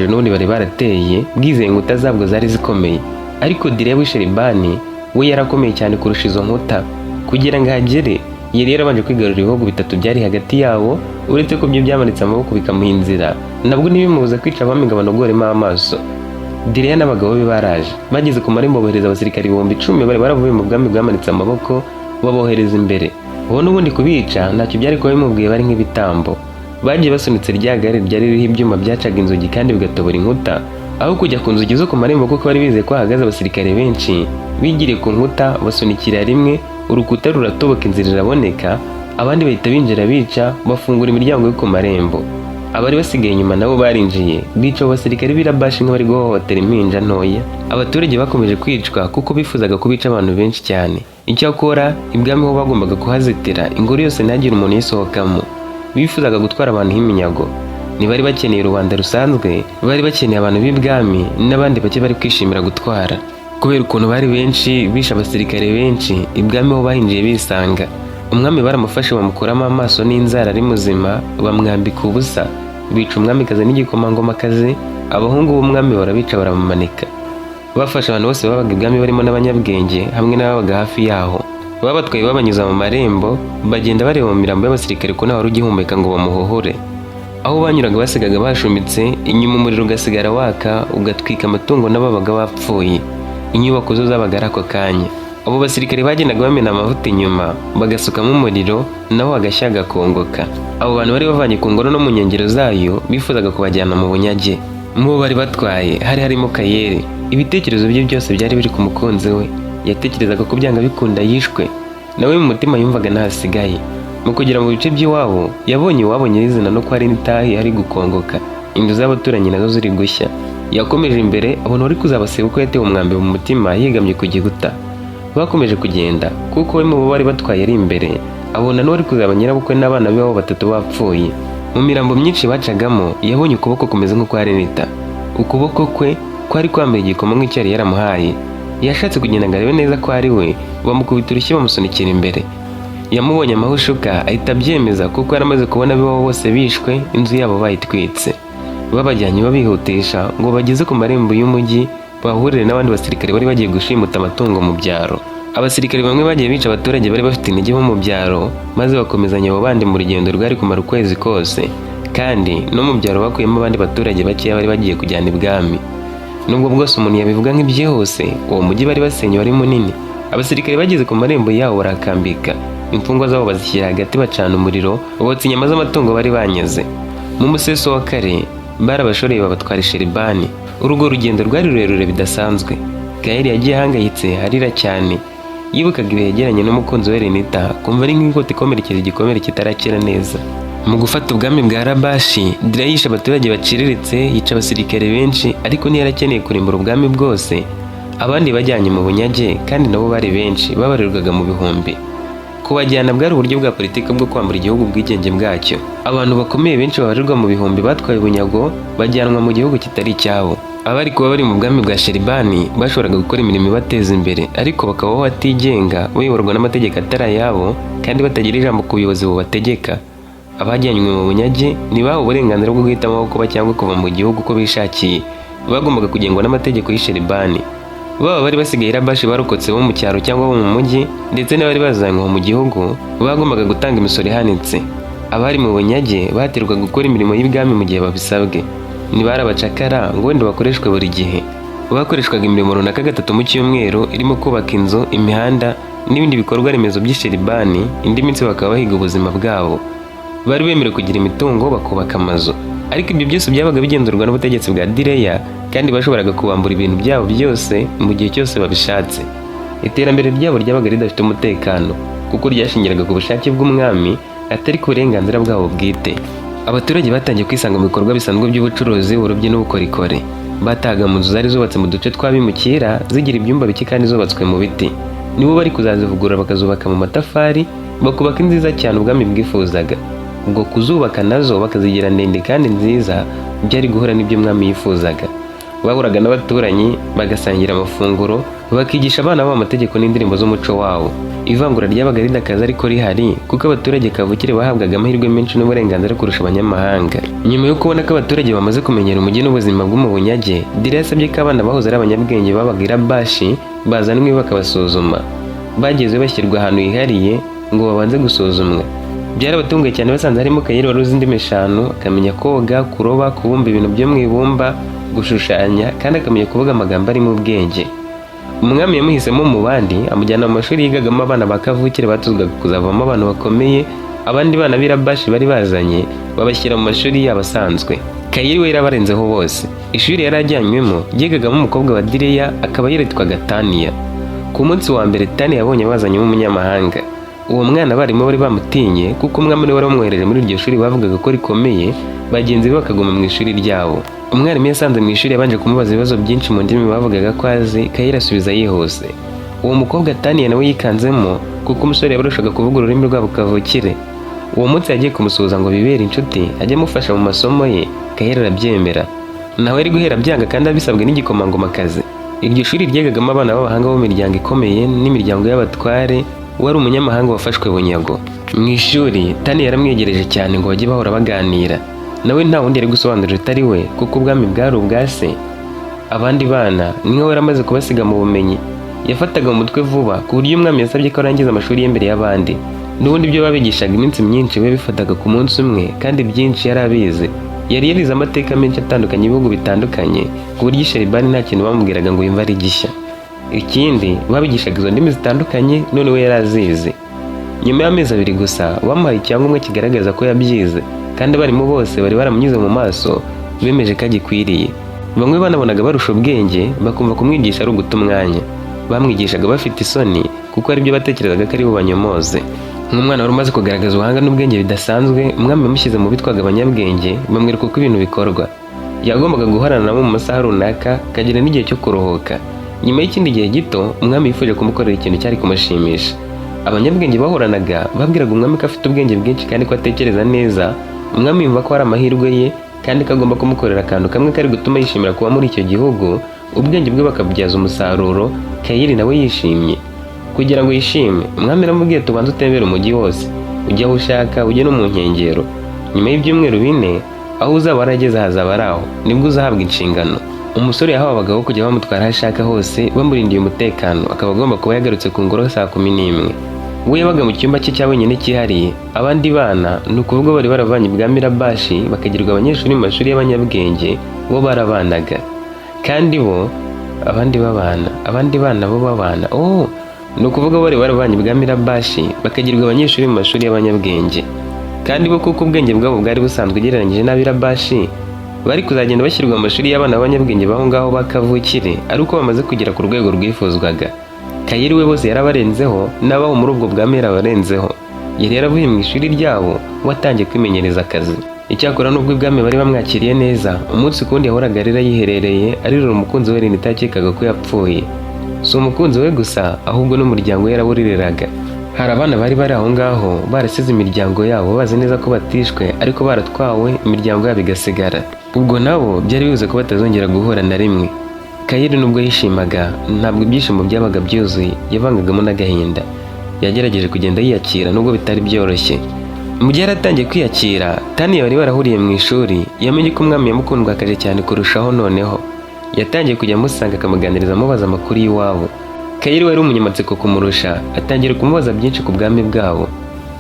n'ubundi bari barateye, bwizeye inkuta zabwo zari zikomeye. Ariko Direya w'Isheribani we yarakomeye cyane kurusha izo nkuta. kugira ngo ahagere yari yarabanje kwigarurira ibihugu bitatu byari hagati yabo, uretse ko byo byamanitse amaboko bikamuha inzira, nabwo ntibimubuza kwica abami ngo abanogoremo amaso. Direya n'abagabo be baraje, bageze ku marembo bohereza abasirikari 10,000 bari baravuye mu bwami bwamanitse amaboko, babohereza imbere. Ubu n'ubundi kubica ntacyo byari kuba bimubwiye, bari nk'ibitambo. Bagiye basunitse rya gare ryari ririho ibyuma byacaga inzugi kandi bigatobora inkuta, aho kujya ku nzugi zo ku marembo kuko bari bizeye ko hahagaze abasirikare benshi. Bigiriye ku nkuta basunikira rimwe, urukuta ruratoboka, inzira iraboneka, abandi bahita binjira bica, bafungura imiryango yo ku marembo. Abari basigaye inyuma nabo barinjiye, bica abo basirikare b'Irabashi nk'abari guhohotera impinja ntoya. Abaturage bakomeje kwicwa kuko bifuzaga kubica abantu benshi cyane. Icyakora ibwami ho bagombaga kuhazitira, ingoro yose ntihagire umuntu uyisohokamo. Bifuzaga gutwara abantu nk'iminyago. Ntibari bakeneye rubanda rusanzwe, bari bakeneye abantu b'ibwami n'abandi bake bari kwishimira gutwara. Kubera ukuntu bari benshi, bishe abasirikare benshi, ibwami ho bahinjiye bisanga. Umwami baramufashe bamukuramo amaso n'inzara ari muzima, bamwambika ubusa, bica umwamikazi n'igikomangomakazi, abahungu b'umwami barabica baramumanika. Bafashe abantu bose babaga ibwami barimo n'abanyabwenge hamwe n'ababaga hafi yaho, babatwaye babanyuza mu marembo, bagenda bareba mu mirambo y'abasirikare ko nta wari ugihumeka ngo bamuhohore. Aho banyuraga basigaga bashumitse, inyuma umuriro ugasigara waka, ugatwika amatungo n'ababaga bapfuye. Inyubako zo zabaga ari ako kanya. Abo basirikare bagendaga bamena amavuta inyuma, bagasukamo umuriro, naho hagashya gakongoka. Abo bantu bari bavanye ku ngoro no mu nkengero zayo, bifuzaga kubajyana mu bunyage. Mu bo bari batwaye hari harimo Kayere. Ibitekerezo bye byose byari biri ku mukunzi we. Yatekerezaga ko byanga bikunda yishwe, nawe mu mutima yumvaga ntahasigaye. Mu kugera mu bice by'iwabo, yabonye iwabo nyirizina no ko hari n'itahi ari gukongoka, inzu z'abaturanyi nazo ziri gushya. Yakomeje imbere, abona wari kuzabasiba uko yatewe umwambi mu mutima yegamye ku gikuta. Bakomeje kugenda kuko we mu bo bari batwaye ari imbere, abona n'uwari kuzaba nyirabukwe n'abana be 3 bapfuye. Mu mirambo myinshi bacagamo, yabonye ukuboko kumeze nk'uko Arenita. Ukuboko kwe kwari kwambaye igikomo nk'icyari yaramuhaye. Yashatse kugenda ngo arebe neza ko ari we, bamukubita urushyi bamusunikira imbere. Yamubonye amahushuka ahita abyemeza kuko yaramaze kubona abiwabo bose bishwe, inzu yabo bayitwitse. Babajyanye babihutisha ngo bageze ku marembo y'umujyi, bahurire n'abandi basirikare bari bagiye gushimuta amatungo mu byaro. Abasirikare bamwe bagiye bica abaturage bari bafite intege bo mu byaro, maze bakomezanya abo bandi mu rugendo rwari kumara ukwezi kose. Kandi no mu byaro bakuyemo abandi baturage bakeya bari bagiye kujyana ibwami. Nubwo bwose umuntu yabivuga nk'ibyihuse, uwo mujyi bari basenye wari munini. Abasirikare bageze ku marembo yawo barakambika, imfungwa zabo bazishyira hagati bacana umuriro, botsa inyama z'amatungo bari banyaze. Mu museso wa kare barabashoreye babatwara Sheribani. Urugo rugendo rwari rurerure bidasanzwe. Kayere yagiye ahangayitse arira cyane, yibukaga ibihe yegeranye n'umukunzi we Renita, kumva ari nk'ikoti ikomerekeje igikomere kitarakira neza. Mu gufata ubwami bwa Rabashi, Direya yishe abaturage baciriritse, yica abasirikare benshi, ariko ntiyarakeneye kurimbura ubwami bwose. Abandi bajyanye mu bunyage kandi nabo bari benshi, babarirwaga mu bihumbi. Kubajyana bwari uburyo bwa politiki bwo kwambura igihugu ubwigenge bwacyo. Abantu bakomeye benshi babarirwa mu bihumbi batwaye ubunyago, bajyanwa mu gihugu kitari icyabo. Abari kuba bari mu bwami bwa Sheribani bashoboraga gukora imirimo ibateza imbere, ariko bakabaho batigenga, bayoborwa n'amategeko atari ayabo kandi batagira ijambo ku buyobozi bubategeka. Abajyanywe mu bunyage ntibahawe uburenganzira bwo guhitamo aho kuba cyangwa kuva mu gihugu uko bishakiye, bagombaga kugengwa n'amategeko y'i Sheribani. Baba bari basigaye Irabashi barokotse bo mu cyaro cyangwa bo mu mujyi, ndetse n'abari bazanywe mu gihugu bagombaga gutanga imisoro ihanitse. Abari mu bunyage baterwaga gukora imirimo y'ibwami mu gihe babisabwe. Ntibari abacakara ngo wenda bakoreshwe buri gihe. Bakoreshwaga imirimo runaka 3 mu cyumweru, irimo kubaka inzu, imihanda n'ibindi bikorwa remezo by'i Sheribani. Indi minsi bakaba bahiga ubuzima bwabo. Bari bemerewe kugira imitungo, bakubaka amazu, ariko ibyo byose byabaga bigenzurwa n'ubutegetsi bwa Direya, kandi bashoboraga kubambura ibintu byabo byose mu gihe cyose babishatse. Iterambere ryabo ryabaga ridafite umutekano kuko ryashingiraga ku bushake bw'umwami atari ku burenganzira bwabo bwite. Abaturage batangiye kwisanga mu bikorwa bisanzwe by'ubucuruzi, uburobyi n'ubukorikori. Bataga mu nzu zari zubatse mu duce tw'abimukira, zigira ibyumba bike kandi zubatswe mu biti. Nibo bari kuzazivugurura bakazubaka mu matafari, bakubaka nziza cyane ubwami bwifuzaga. Ubwo kuzubaka nazo bakazigira ndende kandi nziza byari guhura n'ibyo umwami yifuzaga. Bahuraga n'abaturanyi bagasangira amafunguro, bakigisha abana babo amategeko n'indirimbo z'umuco wabo. Ivangura ryabaga ridakaza ariko rihari kuko abaturage kavukire bahabwaga amahirwe menshi n'uburenganzira kurusha abanyamahanga. Nyuma yo kubona ko abaturage bamaze kumenyera umujyi n'ubuzima bwo mu bunyage, Direya yasabye ko abana bahoze ari abanyabwenge babaga Irabashi bazanwe bakabasuzuma. bageze bashyirwa ahantu hihariye ngo babanze gusuzumwa. Byarabatunguye cyane basanze harimo Kayire wari uzi indimi 5, akamenya koga, kuroba, kubumba ibintu byo mu ibumba, gushushanya kandi akamenya kuvuga amagambo ari mu bwenge. Umwami yamuhisemo mu bandi amujyana mu mashuri yigagamo abana ba kavukire batuzwaga kuzavamo abantu bakomeye. Abandi bana b'Irabashi bari bazanye babashyira mu mashuri yabo asanzwe. Kayire we yarabarenzeho bose. Ishuri yari ajyanywemo ryigagamo umukobwa wa Direya akaba yiritwaga Taniya. Ku munsi wa mbere Taniya yabonye bazanyemo umunyamahanga. Uwo mwana barimo bari bamutinye kuko umwami wari wamwohereje muri iryo shuri bavugaga ko rikomeye, bagenzi be bakaguma mu ishuri ryabo. Umwarimu yasanze mu ishuri yabanje kumubaza ibibazo byinshi mu ndimi bavugaga ko azi. Kayire asubiza yihuse. Uwo mukobwa Taniya nawe yikanzemo kuko umusore yabarushaga kuvuga ururimi rwabo kavukire. Uwo munsi yagiye kumusuhuza ngo bibere inshuti, ajye amufasha mu masomo ye. Kayire arabyemera. Nawe ari guhera byanga kandi abisabwe n'igikomangomakazi. Iryo shuri ryegagamo abana b'abahanga bo mu miryango ikomeye n'imiryango y'abatware. Wari umunyamahanga wafashwe bunyago. Mu ishuri Taniya yaramwegereje cyane ngo bajye bahora baganira. Nawe nta wundi yari gusobanurira utari we kuko ubwami bwari ubwa se. Abandi bana niwe yaramaze kubasiga mu bumenyi. Yafataga mu mutwe vuba ku buryo umwami yasabye ko arangiza amashuri ye mbere y'abandi. N'ubundi ibyo babigishaga iminsi myinshi we bifataga ku munsi umwe kandi byinshi yari abizi. Yari yarize amateka menshi atandukanye ibihugu bitandukanye ku buryo Sheribani nta kintu bamubwiraga ngo yumve ari gishya. Ikindi babigishaga izo ndimi zitandukanye none we yari azizi. Nyuma y'amezi 2 gusa bamuhaye icyangombwa kigaragaza ko yabyize kandi abarimu bose bari baramunyuze mu maso bemeje ko agikwiriye. Bamwe banabonaga barusha ubwenge bakumva kumwigisha ari uguta umwanya. Bamwigishaga bafite isoni kuko ari byo batekerezaga ko ari bubanyomoze. Nk'umwana wari umaze kugaragaza ubuhanga n'ubwenge bidasanzwe, umwami yamushyize mu bitwaga abanyabwenge bamwereka uko ibintu bikorwa. Yagombaga guhorana nabo mu masaha runaka kagira n'igihe cyo kuruhuka. Nyuma y'ikindi gihe gito umwami yifuje kumukorera ikintu cyari kumushimisha. Abanyabwenge bahoranaga babwiraga umwami ko afite ubwenge bwinshi kandi ko atekereza neza. Umwami yumva ko ari amahirwe ye kandi ko agomba kumukorera akantu kamwe kari gutuma yishimira kuba muri icyo gihugu, ubwenge bwe bakabyaza umusaruro. Kayire nawe yishimye. Kugira ngo yishime umwami aramubwiye tubanze utembere umujyi wose, ujye aho ushaka, ujye no mu nkengero. Nyuma y'ibyumweru 4 aho uzaba warageze hazaba ari aho nibwo uzahabwa inshingano. Umusore yahawe abagabo kujya bamutwara aho ashaka hose bamurindiye umutekano, akaba agomba kuba yagarutse ku ngoro saa 11. We yabaga mu cyumba cye cya wenyine cyihariye. Abandi bana ni ukuvuga bari baravanye ibwami Irabashi bakagirwa abanyeshuri mu mashuri y'abanyabwenge bo barabanaga. Kandi bo abandi bana bo babana ni ukuvuga bari baravanye ibwami Irabashi bakagirwa abanyeshuri mu mashuri y'abanyabwenge. Kandi bo kuko ubwenge bwabo bwari busanzwe ugereranyije n'ab'Irabashi, bari kuzagenda bashyirwa mu mashuri y'abana b'abanyabwenge baho ngaho bakavukire ari uko bamaze kugera ku rwego rwifuzwaga. Kayire we bose yarabarenzeho n'abaho muri ubwo bwami yarabarenzeho. Yari yaravuye mu ishuri ryabo watangiye kwimenyereza akazi. Icyakora n'ubwo ibwami bari bamwakiriye neza, umunsi kundi yahoraga arira yiherereye aririra umukunzi we Renita akekaga ko yapfuye. Si umukunzi we gusa ahubwo n'umuryango we yarawuririraga. Hari abana bari aho ngaho barasize imiryango yabo bazi neza ko batishwe ariko baratwawe imiryango yabo igasigara. Ubwo nabo byari bivuze ko batazongera guhura na rimwe. Kayire nubwo yishimaga ntabwo ibyishimo byabaga byuzuye, yavangagamo n'agahinda. Yagerageje kugenda yiyakira nubwo bitari byoroshye. Mu gihe yaratangiye kwiyakira, Taniya bari barahuriye mu ishuri yamenye ko umwami yamukundwakaje cyane kurushaho. Noneho yatangiye kujya amusanga akamuganiriza amubaza amakuru y'iwabo. Kayire wari umunyamatsiko kumurusha atangira kumubaza byinshi ku bwami bwabo.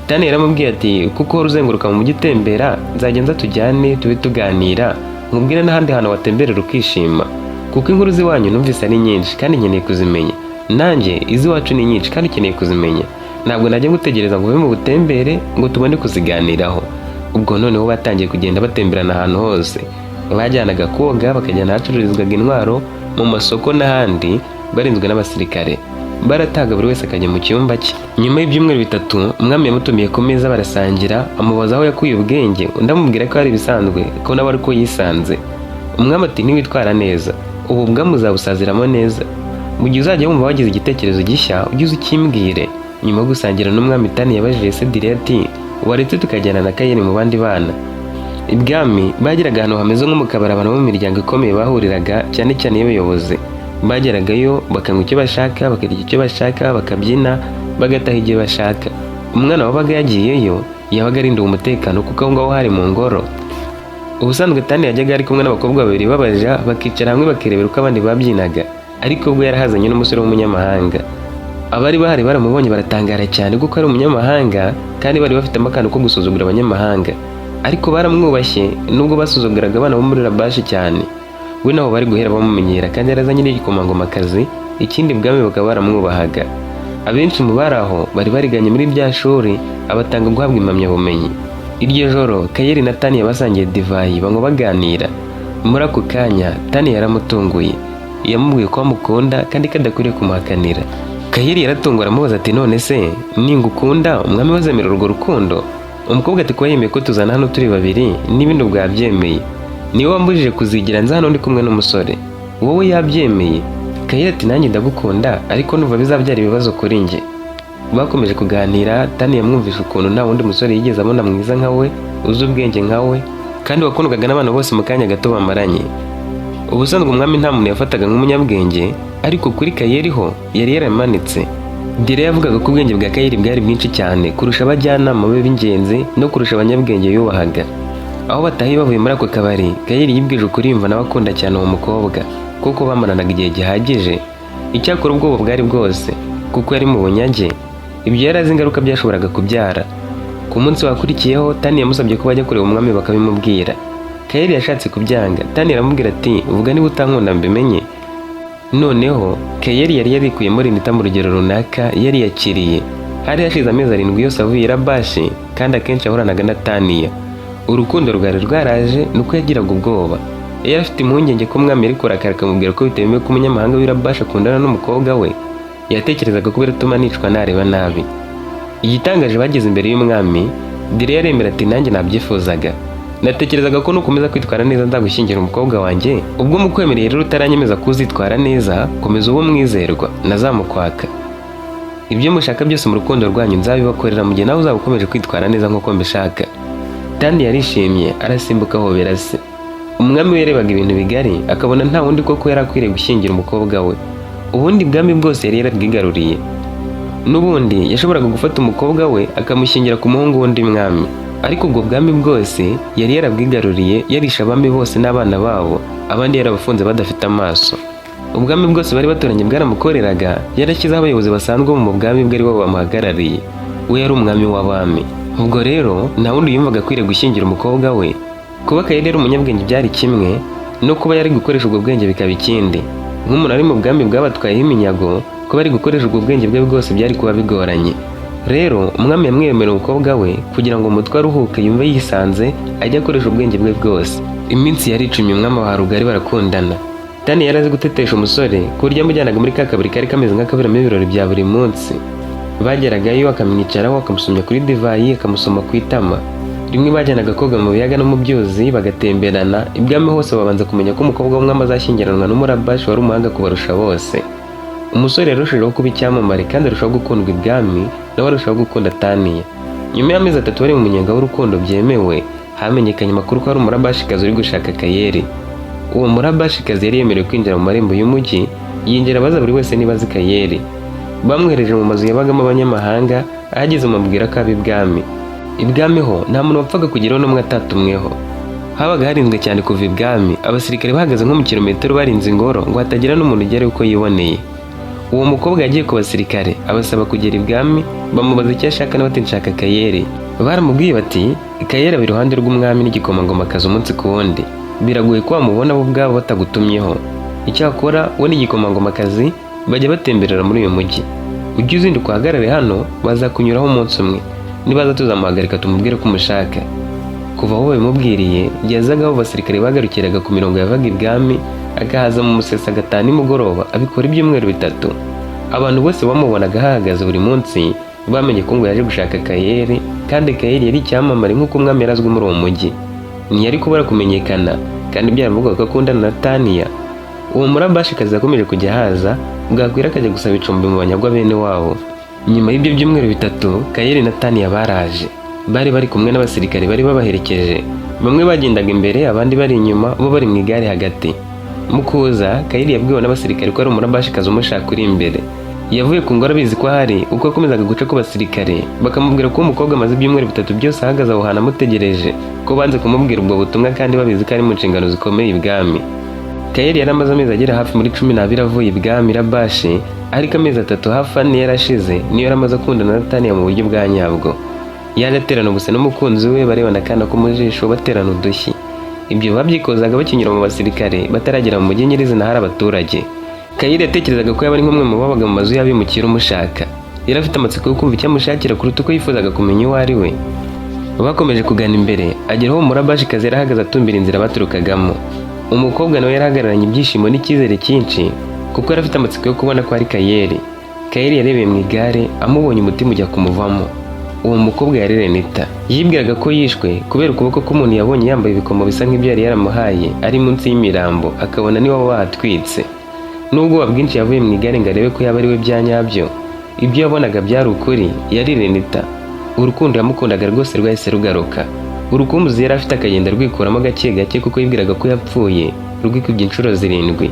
Taniya yaramubwiye ati kuko wari uzenguruka mu mujyi utembera, nzagenda tujyane tube tuganira nkubwire n'ahandi hantu watemberera ukishima, kuko inkuru z'iwanyu numvise ari nyinshi kandi nkeneye kuzimenya. Nanjye iz'iwacu ni nyinshi kandi ukeneye kuzimenya. Ntabwo najya gutegereza ngo ube mu butembere ngo tubone kuziganiraho. Ubwo noneho batangiye kugenda batemberana ahantu hose. Bajyanaga koga, bakajyana ahacururizwaga intwaro, mu masoko n'ahandi barinzwe n'abasirikare. Barataga buri wese akajya mu cyumba cye. Nyuma y'ibyumweru 3 umwami yamutumiye ku meza barasangira, amubaza aho yakuye ubwenge, undi amubwira ko ari bisanzwe ko nawe ari ko yisanze. Umwami ati ntiwitwara neza, ubu bwami uzabusaziramo neza. Mu gihe uzajya wumva wagize igitekerezo gishya ujye ukimbwire. Nyuma yo gusangira n'umwami Taniya yabajije se Direya ati waretse tukajyana na Kayire mu bandi bana. Ibwami bagiraga ahantu hameze nko mu kabari abantu bo mu miryango ikomeye bahuriraga, cyane cyane y'abayobozi. Bageragayo bakanywa icyo bashaka, bakarya icyo bashaka, bakabyina, bagataha igihe bashaka. Umwana wabaga yagiyeyo yabaga arindiwe umutekano kuko aho ngaho hari mu ngoro. Ubusanzwe Taniya yajyaga ari kumwe n'abakobwa 2 babaja bakicara hamwe bakirebera uko abandi babyinaga, ariko ubwo yarahazanye n'umusore w'umunyamahanga. Abari bahari baramubonye baratangara cyane kuko ari umunyamahanga kandi bari bafitemo akantu ko gusuzugura abanyamahanga, ariko baramwubashye nubwo basuzuguraga abana bo muri Labashi cyane. We nabo bari guhera bamumenyera kandi yarazanye n'igikomangomakazi, ikindi bwami bakaba baramwubahaga. Abenshi mu bari aho bari bariganye muri bya shuri abatanga guhabwa impamyabumenyi. Iryo joro Kayeli na Tania basangiye divayi banywa baganira. Muri ako kanya Tania yaramutunguye, yamubwiye ko amukunda kandi kadakwiriye kumuhakanira. Kayeli yaratungwa aramubaza ati none se ningukunda umwami wazemera urwo rukundo? Umukobwa ati ko yemeye ko tuzana hano turi babiri n'ibindi bwabyemeye. Niwe wambujije kuzigira nza hano ndi kumwe n'umusore, wowe yabyemeye? Kayeli ati nanjye ndagukunda ariko numva bizabyara ibibazo kuri njye. Bakomeje kuganira, Tania yamwumvisha ukuntu nta wundi musore yigeze abona mwiza nka we, uzi ubwenge nka we kandi wakundwaga n'abantu bose mu kanya gato bamaranye. Ubusanzwe umwami nta muntu yafataga nk'umunyabwenge, ariko kuri Kayeli ho yari yaramanitse. Dire yavugaga ko ubwenge bwa Kayeli bwari bwinshi cyane kurusha abajyanama be b'ingenzi no kurusha abanyabwenge yubahaga. Aho batahiye bavuye muri ako kabari, Kayeli yibwije ukuri yumva nawe akunda cyane uwo mukobwa kuko bamaranaga igihe gihagije. Icyakora ubwoba bwari bwose kuko yari mu bunyage, ibyo yari azi ingaruka byashoboraga kubyara. Ku munsi wakurikiyeho Tania yamusabye ko bajya kureba umwami bakabimubwira. Kayeli yashatse kubyanga, Tania aramubwira ati vuga niba utankunda mbimenye. Noneho Kayeli yari yarikuyemo Renita mu rugero runaka yari yakiriye. Hari hashize amezi 7 yose avuye i Labashi kandi akenshi ahoranaga na Tania. Urukundo rwari rwaraje nuko yagiraga ubwoba. Yari afite impungenge ko umwami yari kurakara akamubwira ko bitemewe ko umunyamahanga w'i Labashi akundana n'umukobwa we. Yatekerezaga ko biratuma nicwa nareba nabi. Igitangaje bageze imbere y'umwami, Dire yaremera ati nanjye nabyifuzaga. Natekerezaga ko nukomeza kwitwara neza ndagushyingira umukobwa wanjye. Ubwo mukwemereye rero utaranyemeza kuzitwara neza, komeza uwo mwizerwa nazamukwaka. Ibyo mushaka byose mu rukundo rwanyu nzabibakorera mu gihe nawe uzaba ukomeje kwitwara neza nk'uko mbishaka. Tania yarishimye arasimbuka ahobera se. Umwami we yarebaga ibintu bigari akabona nta wundi koko yari akwiriye gushyingira umukobwa we. Ubundi bwami bwose yari yarabwigaruriye. N'ubundi yashoboraga gufata umukobwa we akamushyingira ku muhungu w'undi mwami, ariko ubwo bwami bwose yari yarabwigaruriye yarisha abami bose n'abana babo, abandi yarabafunze badafite amaso. Ubwami bwose bari batoranye bwaramukoreraga, yarashyizeho abayobozi basanzwe mu bwami bwe ari bo bamuhagarariye. We yari umwami w'abami. Ubwo rero nta wundi yumvaga akwiriye gushyingira umukobwa we. Kuba Kayeli ari umunyabwenge byari kimwe, no kuba yari gukoresha ubwo bwenge bikaba ikindi. Nk'umuntu ari mu bwami bwabatwayeho iminyago, kuba ari gukoresha ubwo bwenge bwe bwose byari kuba bigoranye. Rero umwami yamwemerera umukobwa we kugira ngo umutwe aruhuke yumve yisanze ajya akoresha ubwenge bwe bwose. Iminsi yari icumye umwami wa Rugari barakundana. Tania yari azi gutetesha umusore ku buryo yamujyanaga muri ka kabari kari kameze nk'akaberamo ibirori bya buri munsi. Bageragayo akamwicaraho akamusomya kuri divayi akamusoma ku itama. Rimwe bajyanaga koga mu biyaga no mu byuzi bagatemberana. Ibwami hose babanza kumenya ko umukobwa w'umwami azashyingiranwa n'umurabashi wari umuhanga kubarusha bose. Umusore yarushijeho kuba icyamamare kandi arushaho gukundwa ibwami, nawe arushaho gukunda Tania. Nyuma y'amezi 3 bari mu munyenga w'urukundo byemewe, hamenyekanye amakuru ko hari umurabashikazi uri gushaka Kayeli. Uwo murabashikazi yari yemerewe kwinjira mu marembo y'umujyi, yinjira abaza buri wese niba azi Kayeli. Bamwereje mu mazu yabagamo abanyamahanga, ahageze umubwira ko ab'ibwami. Ibwami ho nta muntu wapfaga kugeraho n'umwe atatumweho. Habaga harinzwe cyane kuva ibwami, abasirikare bahagaze nko mu kilometero barinze ingoro ngo hatagira n'umuntu ugera uko yiboneye. Uwo mukobwa yagiye ku basirikare abasaba kugera ibwami, bamubaza icyo ashaka nawe ati nshaka Kayeli. Baramubwiye bati Kayeli ari iruhande rw'umwami n'igikomangomakazi umunsi ku wundi, biragoye ko wamubona bo ubwabo batagutumyeho. Icyakora we n'igikomangomakazi bajya batemberera muri uyu mujyi. Ujye uzinduka uhagarare hano bazakunyuraho umunsi umwe, nibaza tuzamuhagarika tumubwire ko umushaka. Kuva aho babimubwiriye yazagaho abasirikare bagarukiraga ku mirongo yavaga ibwami, agahaza mu musesa agataha nimugoroba, abikora ibyumweru 3. Abantu bose bamubonaga ahagaze buri munsi bamenye ko ngo yaje gushaka Kayeli, kandi Kayeli yari icyamamare nk'uko umwami yarazwi muri uwo mujyi. Ntiyari kubura kumenyekana kandi byaravugaga ko akundana na Tania. Uwo murabashikazi yakomeje kujya haza, bwakwira akajya gusaba icumbi mu banyagwa bene wabo. Nyuma y'ibyo byumweru 3 Kayeli na Tania baraje. Bari kumwe n'abasirikare bari babaherekeje, bamwe bagendaga imbere abandi bari inyuma, bo bari mu igare hagati. Mu kuza Kayeli yabwiwe n'abasirikare ko ari umurabashikazi umushaka uri imbere. Yavuye ku ngoro abizi ko hari, uko akomezaga guca ku basirikare bakamubwira ko umukobwa amaze ibyumweru 3 byose ahagaze aho hantu amutegereje, ko banze kumubwira ubwo butumwa kandi babizi ko ari mu nshingano zikomeye ibwami. Kayeli yari amaze amezi agera hafi muri 12 avuye ibwami Rabashi, ariko amezi 3 hafi ane yarashize niyo yari amaze akundana na Taniya mu buryo bwa nyabwo. Yaje aterana ubuse n'umukunzi we barebana akana ko mu jisho baterana udushyi. Ibyo babyikozaga bakinyura mu basirikare bataragera mu mujyi nyirizina hari abaturage. Kayeli yatekerezaga ko yaba ari nk'umwe mu babaga mu mazu y'abimukira umushaka. Yari afite amatsiko yo kumva icyo amushakira kuruta uko yifuzaga kumenya uwo ari we. Bakomeje kugana imbere, ageraho Murabashikazi yarahagaze atumbira inzira baturukagamo. Umukobwa nawe yarahagararanye ibyishimo n'icyizere cyinshi kuko yari afite amatsiko yo kubona ko ari Kayeli. Kayeli yarebeye mu igare, amubonye umutima ujya kumuvamo. Uwo mukobwa yari Renita. Yibwiraga ko yishwe kubera ukuboko k'umuntu yabonye yambaye ibikomo bisa nk'ibyo yari yaramuhaye ari munsi y'imirambo, akabona niwe wahatwitse. Nubwo bwinshi yavuye mu igare ngo arebe ko yaba ari we bya nyabyo, ibyo yabonaga byari ukuri, yari Renita. Urukundo yamukundaga rwose rwahise rugaruka. Urukumbuzi yari afite akagenda rwikuramo gake gake kuko yibwiraga ko yapfuye, rwikubye inshuro 7.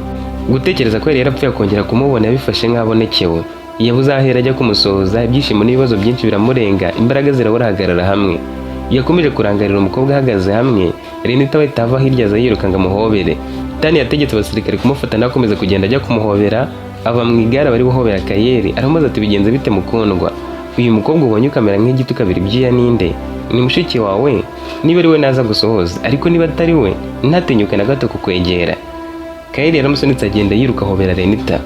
Gutekereza ko yari yarapfuye akongera kumubona yabifashe nk'abonekewe. Yabuze ahera ajya kumusohoza, ibyishimo n'ibibazo byinshi biramurenga, imbaraga zirahagarara hamwe. Yakomeje kurangarira umukobwa ahagaze hamwe, Renita we tava hirya aza yiruka ngo amuhobere. Tani yategetse abasirikare kumufata nakomeza kugenda ajya kumuhobera, ava mu igare bari guhobera Kayeli, aramubaza ati bigenze bite mukundwa? Uyu mukobwa ubonye ukamera nk'igiti ukabira ibyuya ninde? Ni mushiki wawe? Niba ari we naza gusohoza, ariko niba atari we ntatinyuke na gato kukwegera. Kayeli yaramusunitse agenda yiruka ahobera Renita.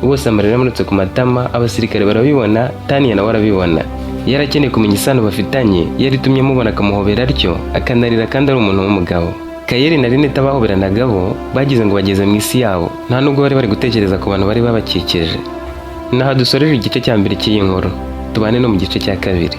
Bose amarira amanutse ku matama, abasirikare barabibona, Taniya nawe arabibona. Yarakeneye kumenya isano bafitanye, yaritumye mubona akamuhobera atyo, akanarira kandi ari umuntu w'umugabo. Kayeli na Renita bahoberanaga bo bagize ngo bageze mu isi yabo, nta nubwo bari gutekereza ku bantu bari babakikije. Naha dusoreje igice cya mbere cy'iyi nkuru, tubane no mu gice cya kabiri.